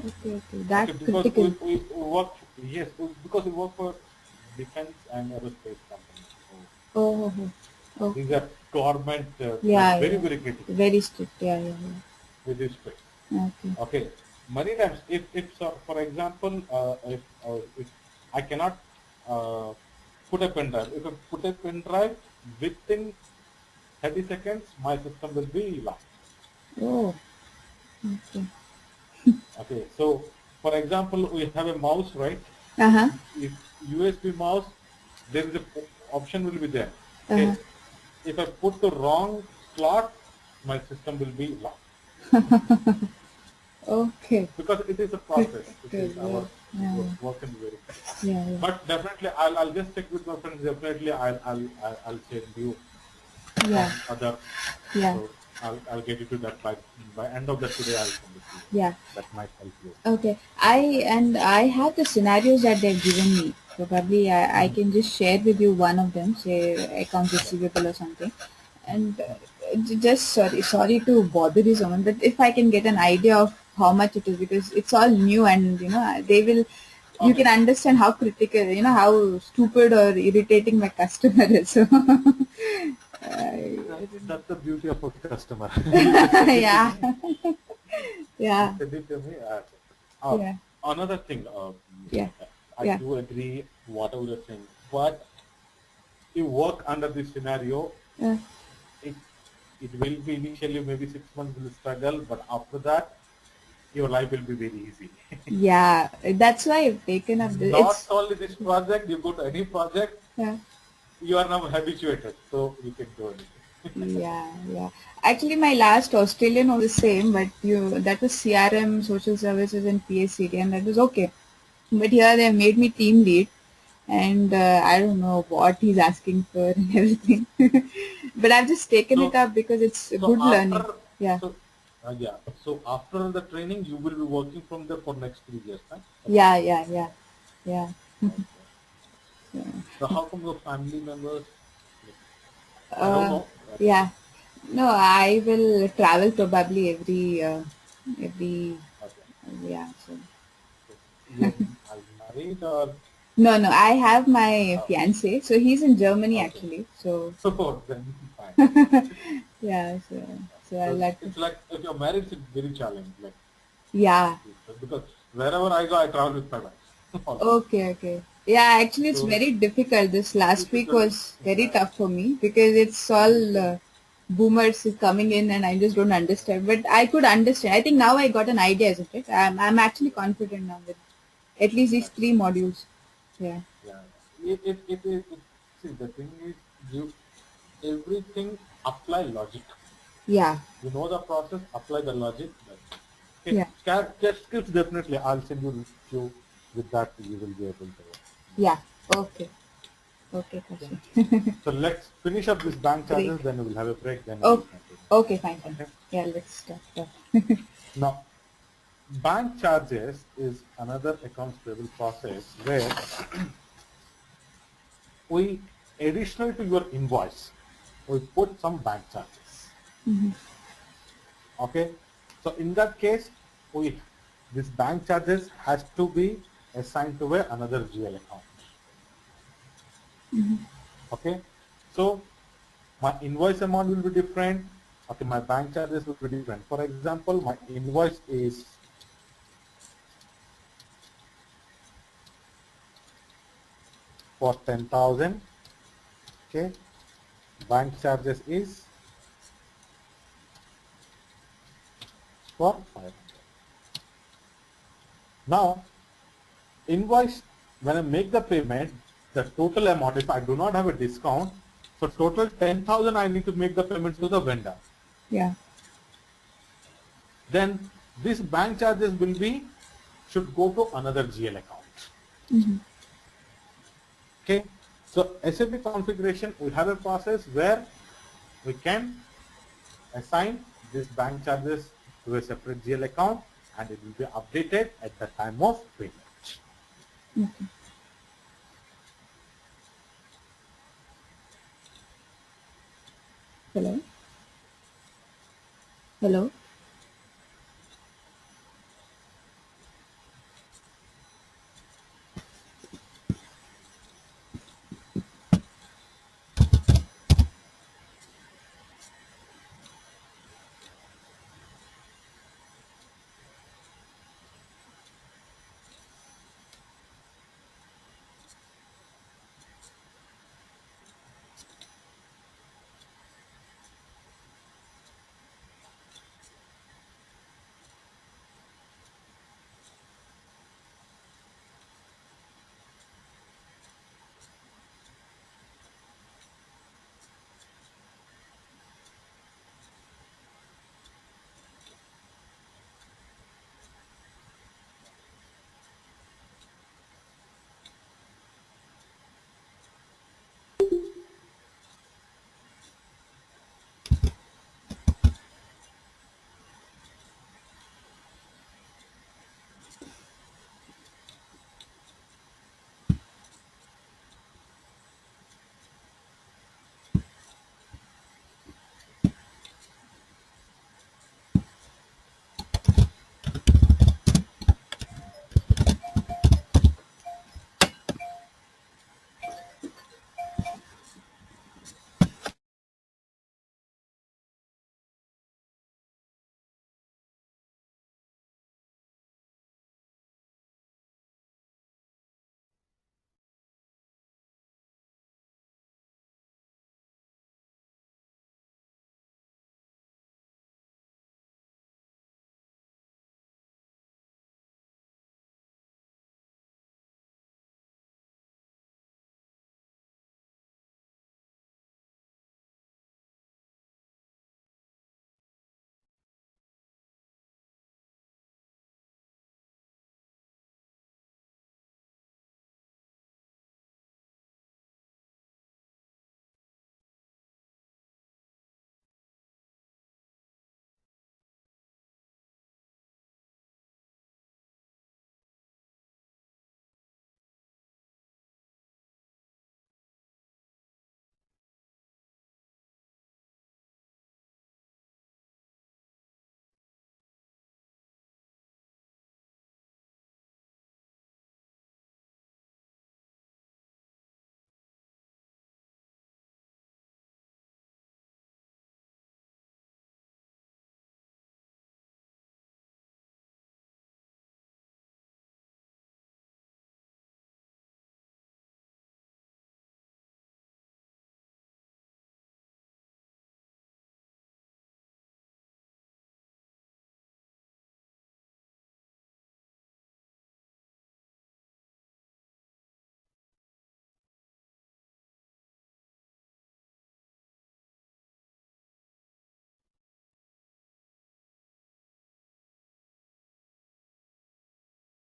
Okay. Okay. That Okay, because critical. we work yes because we work for defense and aerospace companies. So Oh. Oh. Oh. these Okay. are government like Yeah. very Yeah. very critical, Very strict. Yeah. Yeah. very strict. Yeah. Okay. Okay, many times if so, for example if I cannot put a pen drive, if I put a pen drive within 30 seconds, my system will be lost. Oh. Okay. Okay, so for example, we have a mouse, right? Uh-huh. If USB mouse, there is a option will be there. Uh-huh. Okay, if I put the wrong slot, my system will be locked. Okay. Because it is a process. It is Critical. Yeah. work in very. Yeah. Yeah. But definitely, I'll just check with my friends. Definitely, I'll send you Yeah. some other. Yeah. So I'll get you to that by end of the today. I'll send it to you. Yeah. That might help you. Okay. I have the scenarios that they've given me. Probably I can just share with you one of them, say accounts receivable or something. And just sorry to bother you so much, but if I can get an idea of how much it is, because it's all new, and they will, you Okay. can understand how critical, how stupid or irritating my customer is. So That's the beauty of a customer. You can send it to yeah. me. You Yeah. send it to me. Yeah. Another thing, Yeah. I Yeah. do agree whatever you're saying, but you work under this scenario, Yeah. it it will be initially maybe 6 months will struggle, but after that your life will be very easy. Yeah, that's why I've taken up this. Not only this project, you go to any project, Yeah, you are now habituated, so you can do anything. yeah, yeah. Actually, my last Australian was the same, but that was CRM, social services, and PACD, and that was okay. But here they made me team lead, and I don't know what he's asking for and everything. But I've just taken it So up because it's a so good learning. after Yeah, so yeah, so after the training, you will be working from there for next 3 years, huh? yeah, yeah, yeah, yeah. Okay. So how come your family members? Like, I don't Uh, know. yeah. No, I will travel probably every Okay. yeah. So So you are you married or no, I have my oh, fiance. So he's in Germany okay. actually. So So then fine. yeah. So I So like to. it's like if you're married, it's very challenging. Like Yeah. because wherever I go, I travel with my wife. Always. Okay. Okay. Yeah. Actually, it's So very difficult. This last week difficult. was very Yeah. tough for me because it's all Initially. boomers is coming in, and I just don't understand. But I could understand. I think now I got an idea, isn't it? I'm actually confident now with at least these Okay. three modules. Yeah. Yeah. See, the thing is, you everything apply logic. Yeah. You know the process, apply the logic. That's it. Okay. Yeah. Test skills definitely. I'll send you few with that you will be able to Yeah. manage. Okay. Okay, Okay. Kashi. So let's finish up this bank Great. charges, then we'll have a break, then we'll Oh, continue. okay, fine. Okay. Yeah, let's start. Now, bank charges is another accounts payable process where we additional to your invoice, we put some bank charges. Okay. So in that case, we this bank charges has to be assigned to another GL account. Okay. So my invoice amount will be different. Okay, my bank charges will be different. For example, my invoice is for 10,000. Okay, bank charges is for 500. Now, invoice, when I make the payment, the total amount, if I do not have a discount, so total 10,000 I need to make the payment to the vendor. Yeah. Then this bank charges will be, should go to another GL account. Okay, so SAP configuration, we have a process where we can assign this bank charges to a separate GL account and it will be updated at the time of payment. Okay. Hello? Hello?